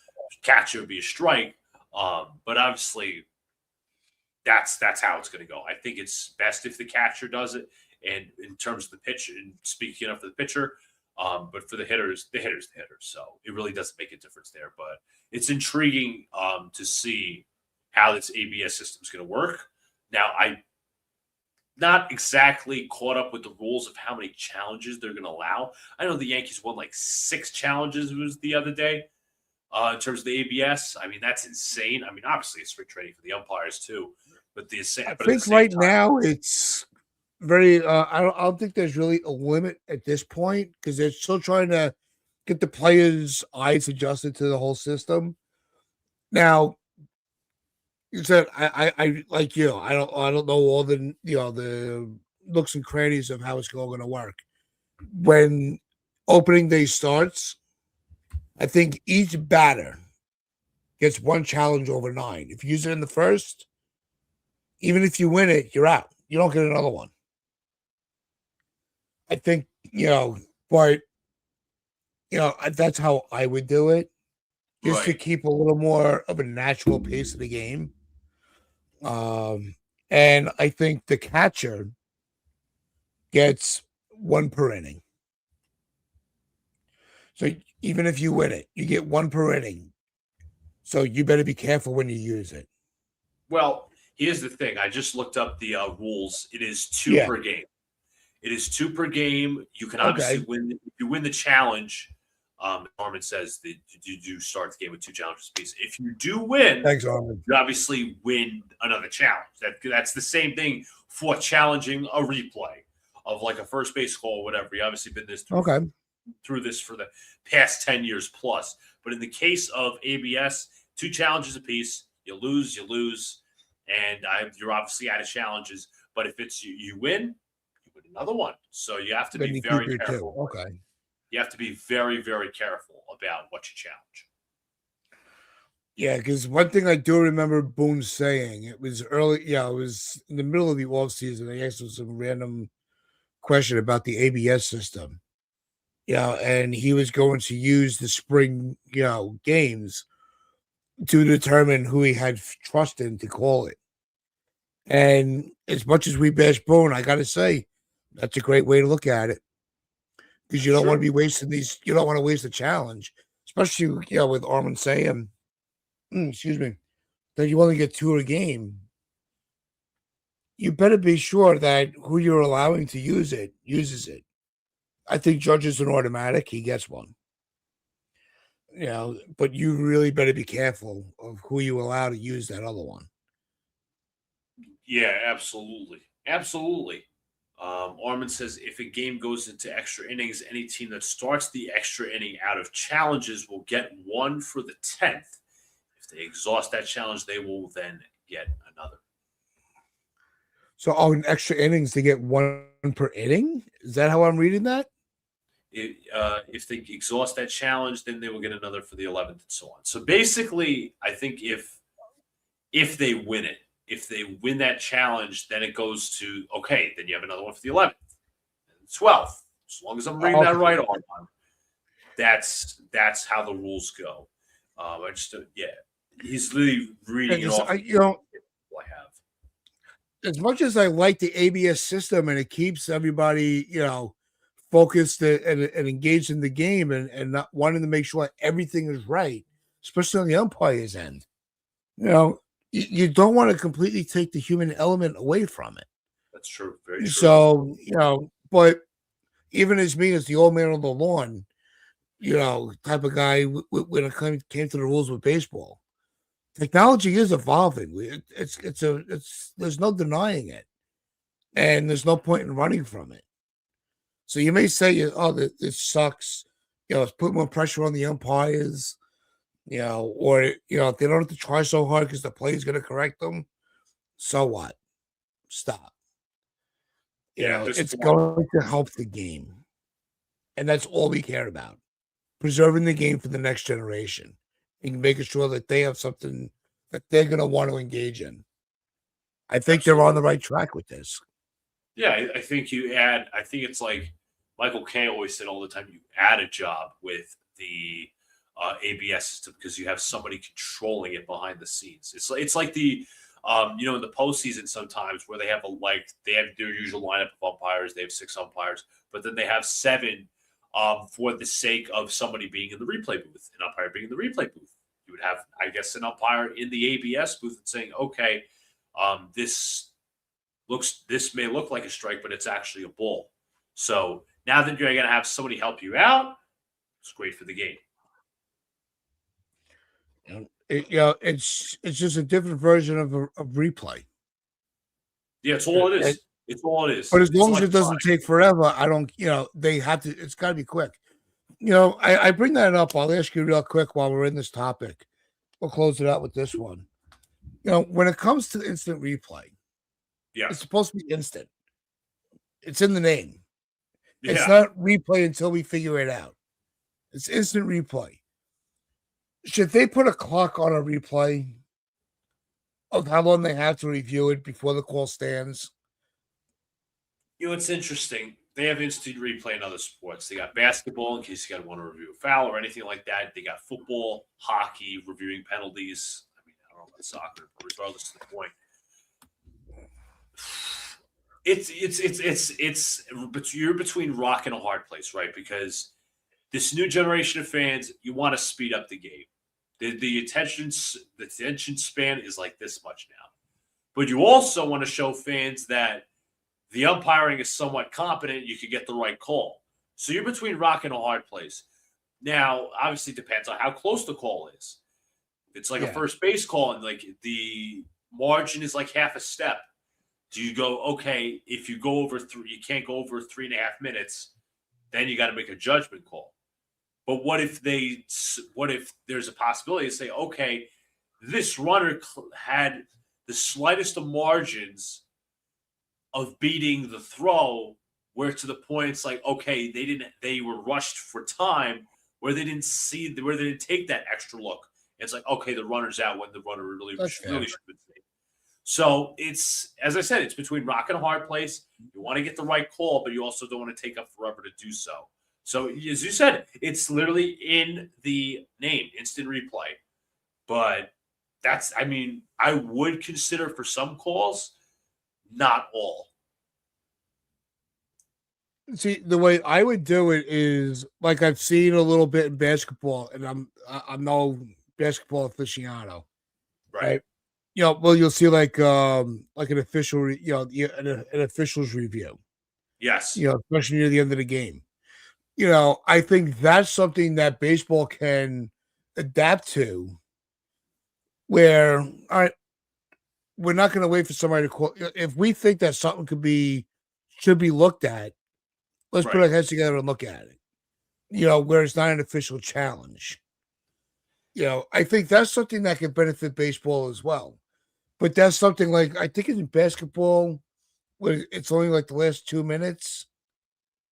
Catcher would be a strike. But obviously, that's how it's going to go. I think it's best if the catcher does it. And in terms of the pitcher, and speaking of the pitcher, but for the hitters, the hitter's the hitter. So it really doesn't make a difference there. But it's intriguing to see how this ABS system is going to work. Now, I'm not exactly caught up with the rules of how many challenges they're going to allow. I know the Yankees won like 6 challenges the other day in terms of the ABS. I mean, that's insane. I mean, obviously it's strict training for the umpires too. But I think right now it's very I don't think there's really a limit at this point because they're still trying to get the players' eyes adjusted to the whole system. Now, you said I like you. I don't know all the the nooks and crannies of how it's going to work. When opening day starts, I think each batter gets 1 challenge over 9. If you use it in the first, even if you win it, you're out. You don't get another one. I think, but, that's how I would do it, just to keep a little more of a natural pace of the game. And I think the catcher gets 1 per inning. So even if you win it, you get 1 per inning. So you better be careful when you use it. Well, here's the thing. I just looked up the rules. It is 2 per game. It is 2 per game. You can obviously win. If you win the challenge, Norman says that you do start the game with 2 challenges apiece. If you do win, thanks, Norman, you obviously win another challenge. That's the same thing for challenging a replay of like a first base call or whatever. You obviously been through this for the past 10 years plus. But in the case of ABS, 2 challenges apiece. You lose, and you're obviously out of challenges. But if it's you win another one. So you have to be very careful. Okay. You have to be very, very careful about what you challenge. Yeah, because one thing I do remember Boone saying, it was early, it was in the middle of the offseason. They asked him some random question about the ABS system. And he was going to use the spring, games to determine who he had trust in to call it. And as much as we bash Boone, I got to say, that's a great way to look at it. Because you don't want to be wasting these, you don't want to waste a challenge, especially, with Armin saying, that you only get 2 a game. You better be sure that who you're allowing to use it uses it. I think Judge is an automatic. He gets one. But you really better be careful of who you allow to use that other one. Yeah, absolutely. Absolutely. Armin says if a game goes into extra innings, any team that starts the extra inning out of challenges will get 1 for the 10th. If they exhaust that challenge, they will then get another. So, in extra innings, they get 1 per inning? Is that how I'm reading that? If they exhaust that challenge, then they will get another for the 11th and so on. So basically, I think if they win it, if they win that challenge, then it goes to, okay, then you have another one for the 11th and 12th. As long as I'm reading that right on. That's how the rules go. He's really reading it off. I have. As much as I like the ABS system and it keeps everybody, focused and engaged in the game and not wanting to make sure everything is right, especially on the umpire's end. You don't want to completely take the human element away from it. That's true. Very true. So, but even as me as the old man on the lawn, type of guy when it came to the rules with baseball, technology is evolving. There's no denying it. And there's no point in running from it. So you may say, this sucks. It's put more pressure on the umpires. Or if they don't have to try so hard because the play is going to correct them, so what? Stop. It's going to help the game. And that's all we care about. Preserving the game for the next generation and making sure that they have something that they're going to want to engage in. I think they're on the right track with this. Yeah, I think it's like Michael Kay always said all the time, you add a job with the ABS system because you have somebody controlling it behind the scenes. It's like the in the postseason sometimes where they have their usual lineup of umpires. They have 6 umpires, but then they have 7 for the sake of somebody being in the replay booth, an umpire being in the replay booth. You would have, I guess, an umpire in the ABS booth and saying, okay, this may look like a strike, but it's actually a ball. So now that you're going to have somebody help you out, it's great for the game. It's just a different version of replay. Yeah, it's all it is. It's all it is. But as long as it doesn't take forever, I don't. They have to. It's got to be quick. I bring that up. I'll ask you real quick while we're in this topic. We'll close it out with this one. When it comes to instant replay, it's supposed to be instant. It's in the name. Yeah. It's not replay until we figure it out. It's instant replay. Should they put a clock on a replay of how long they have to review it before the call stands? It's interesting. They have instant replay in other sports. They got basketball in case you got to want to review a foul or anything like that. They got football, hockey, reviewing penalties. I don't know about soccer, but regardless of the point. But you're between rock and a hard place, right? Because this new generation of fans, you want to speed up the game. The attention span is like this much now. But you also want to show fans that the umpiring is somewhat competent. You could get the right call. So you're between rock and a hard place. Now, obviously, it depends on how close the call is. If it's like a first base call and like the margin is like half a step, Do you go, okay, if you go over three, you can't go over 3.5 minutes, then you got to make a judgment call. But what if there's a possibility to say, okay, this runner had the slightest of margins of beating the throw, where to the point it's like, okay, they were rushed for time, where they didn't take that extra look. It's like, okay, the runner's out when the runner really should have been safe. So it's, as I said, it's between rock and a hard place. You want to get the right call, but you also don't want to take up forever to do so. So as you said, it's literally in the name, instant replay. But I would consider for some calls, not all. See, the way I would do it is like I've seen a little bit in basketball, and I'm no basketball aficionado, right? Well, you'll see like an official, an official's review. Yes. Especially near the end of the game. I think that's something that baseball can adapt to. Where, all right, we're not going to wait for somebody to call. If we think that something should be looked at, let's put our heads together and look at it. Where it's not an official challenge. I think that's something that can benefit baseball as well. But that's something like, I think in basketball, where it's only like the last 2 minutes.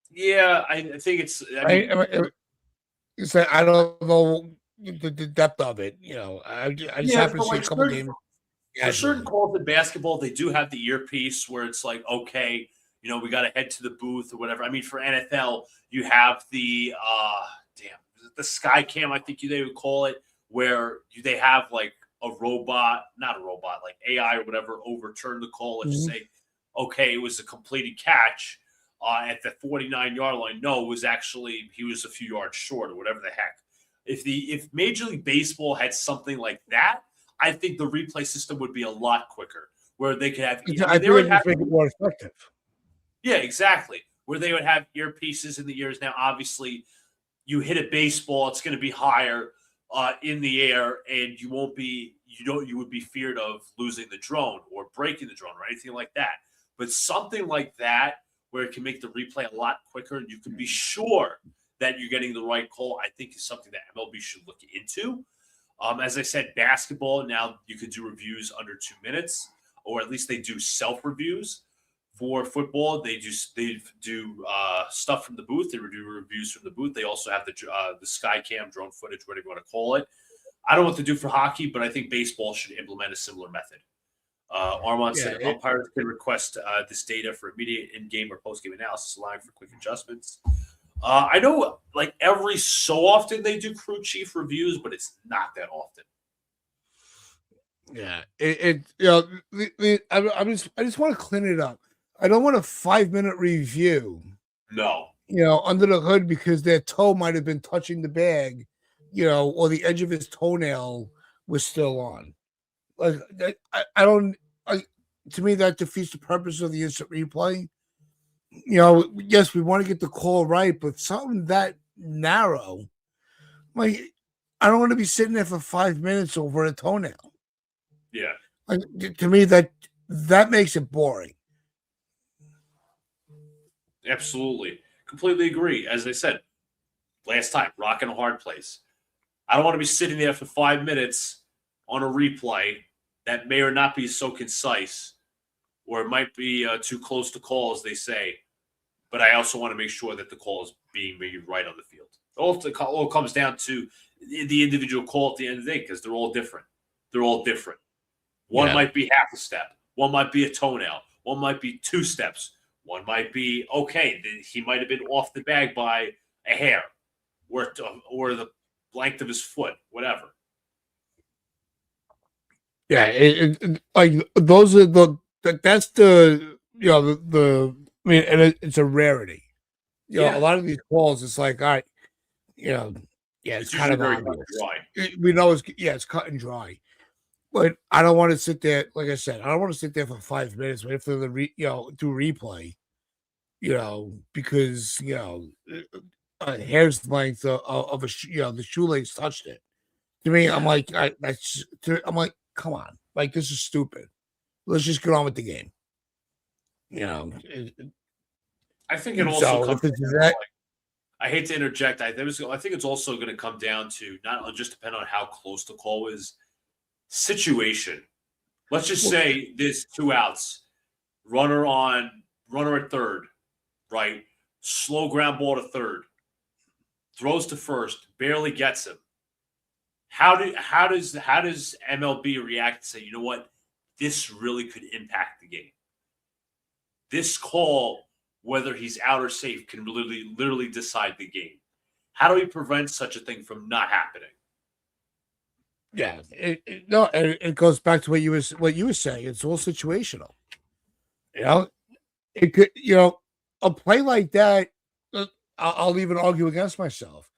Yeah, I think it's. It's like, I don't know the depth of it. I just happen to see a couple games. For certain calls in basketball, they do have the earpiece where it's like, okay, we got to head to the booth or whatever. I mean, for NFL, you have the sky cam, I think they would call it, where they have like a robot, not a robot, like AI or whatever, overturn the call and say, okay, it was a completed catch at the 49-yard line. No, it was actually, he was a few yards short or whatever the heck. If Major League Baseball had something like that, I think the replay system would be a lot quicker, where they could have. They would make it more effective. Yeah, exactly. Where they would have earpieces in the ears. Now, obviously, you hit a baseball, it's going to be higher in the air, and you would be feared of losing the drone or breaking the drone or anything like that. But something like that, where it can make the replay a lot quicker, and you can be sure that you're getting the right call, I think is something that MLB should look into. As I said, basketball, now you could do reviews under 2 minutes, or at least they do self-reviews. For football, they do stuff from the booth. They do reviews from the booth. They also have the sky cam, drone footage, whatever you want to call it. I don't know what to do for hockey, but I think baseball should implement a similar method. Armand said umpires can request this data for immediate in-game or post-game analysis, allowing for quick adjustments. I know, like every so often they do crew chief reviews, but it's not that often. Yeah, I just want to clean it up. I don't want a 5-minute review. No. Under the hood because their toe might have been touching the bag, or the edge of his toenail was still on. Like, I don't. To me, that defeats the purpose of the instant replay. Yes, we want to get the call right, but something that narrow, like, I don't want to be sitting there for 5 minutes over a toenail. Yeah. Like, to me, that makes it boring. Absolutely. Completely agree. As I said last time, rock and a hard place. I don't want to be sitting there for 5 minutes on a replay that may or not be so concise, or it might be too close to call, as they say. But I also want to make sure that the call is being made right on the field. It all comes down to the individual call at the end of the day, because they're all different. One might be half a step. One might be a toenail. One might be 2 steps. One might be, okay, he might have been off the bag by a hair or the length of his foot, whatever. Yeah, like those are that's the and it's a rarity. A lot of these calls, it's like, all right, it's kind of obvious. We know it's cut and dry. But I don't want to sit there, like I said, I don't want to sit there for 5 minutes waiting for the do replay, because a hair's length of a the shoelace touched it. To me, I'm like, I'm like, come on, like, this is stupid. Let's just get on with the game. I think it also comes down, I hate to interject. I think it's also going to come down to not just depend on how close the call is, situation. Let's just say there's 2 outs, runner at third, right? Slow ground ball to third, throws to first, barely gets him. How does MLB react and say, you know what, this really could impact the game? This call, whether he's out or safe, can literally decide the game. How do we prevent such a thing from not happening? Yeah, it goes back to what you were saying. It's all situational. It could, a play like that. I'll even argue against myself.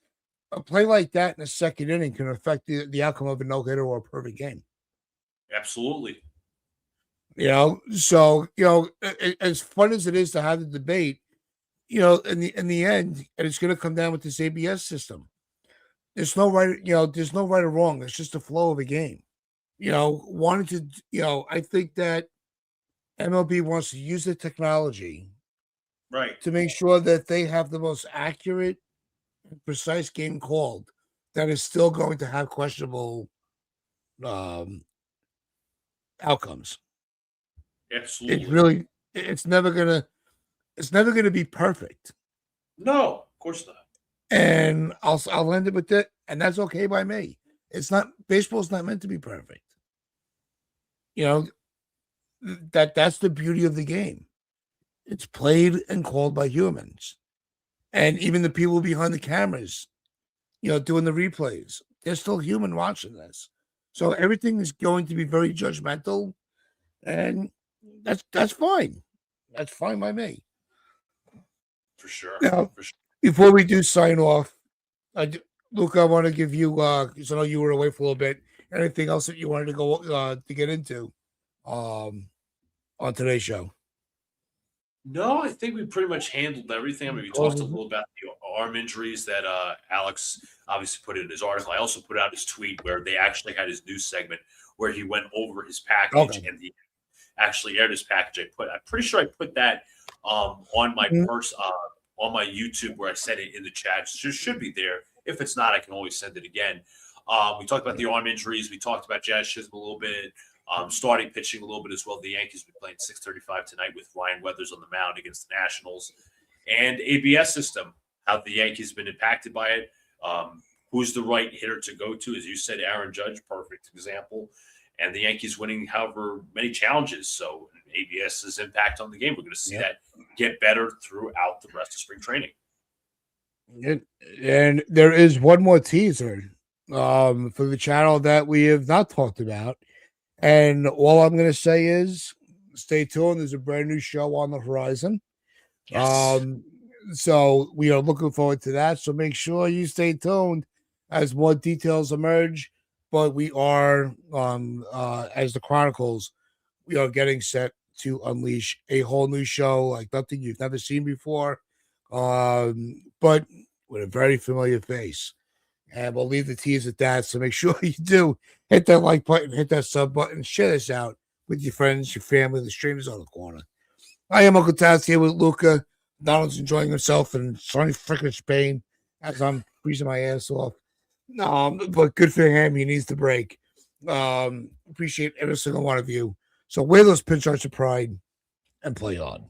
A play like that in the second inning can affect the outcome of a no hitter or a perfect game. Absolutely. So as fun as it is to have the debate, in the end, and it's going to come down with this ABS system. There's no right, there's no right or wrong. It's just the flow of the game. I think that MLB wants to use the technology, right, to make sure that they have the most accurate, precise game called that is still going to have questionable outcomes. Absolutely. It's never gonna be perfect. No, of course not. And I'll end it with that, and that's okay by me. It's not, baseball's not meant to be perfect. That's the beauty of the game. It's played and called by humans. And even the people behind the cameras, doing the replays, they're still human watching this. So everything is going to be very judgmental, and that's fine. That's fine by me. For sure. Now, before we do sign off, Luke, I want to give you, because I know you were away for a little bit. Anything else that you wanted to go to get into on today's show? No, I think we pretty much handled everything. I mean, we talked a little about the arm injuries that Alex obviously put in his article. I also put out his tweet where they actually had his news segment where he went over his package and he actually aired his package. I'm pretty sure I put that on my on my YouTube where I said it in the chat. It just should be there. If it's not, I can always send it again. We talked about the arm injuries. We talked about Jazz Chisholm a little bit. Starting pitching a little bit as well. The Yankees will be playing 6:35 tonight with Ryan Weathers on the mound against the Nationals. And ABS system, how the Yankees have been impacted by it. Who's the right hitter to go to? As you said, Aaron Judge, perfect example. And the Yankees winning however many challenges. So ABS's impact on the game, we're going to see that get better throughout the rest of spring training. And there is one more teaser for the channel that we have not talked about. And all I'm going to say is stay tuned. There's a brand new show on the horizon. Yes. So we are looking forward to that. So make sure you stay tuned as more details emerge. But we are, as the Chronicles, we are getting set to unleash a whole new show like nothing you've never seen before, but with a very familiar face. And we'll leave the tease at that. So make sure you do hit that like button, hit that sub button, share this out with your friends, your family, the streamers on the corner. I am Uncle Taz here with Luca. Donald's enjoying himself in sunny freaking Spain as I'm freezing my ass off. But good for him. He needs the break. Appreciate every single one of you. So wear those pinstripes of pride and play on.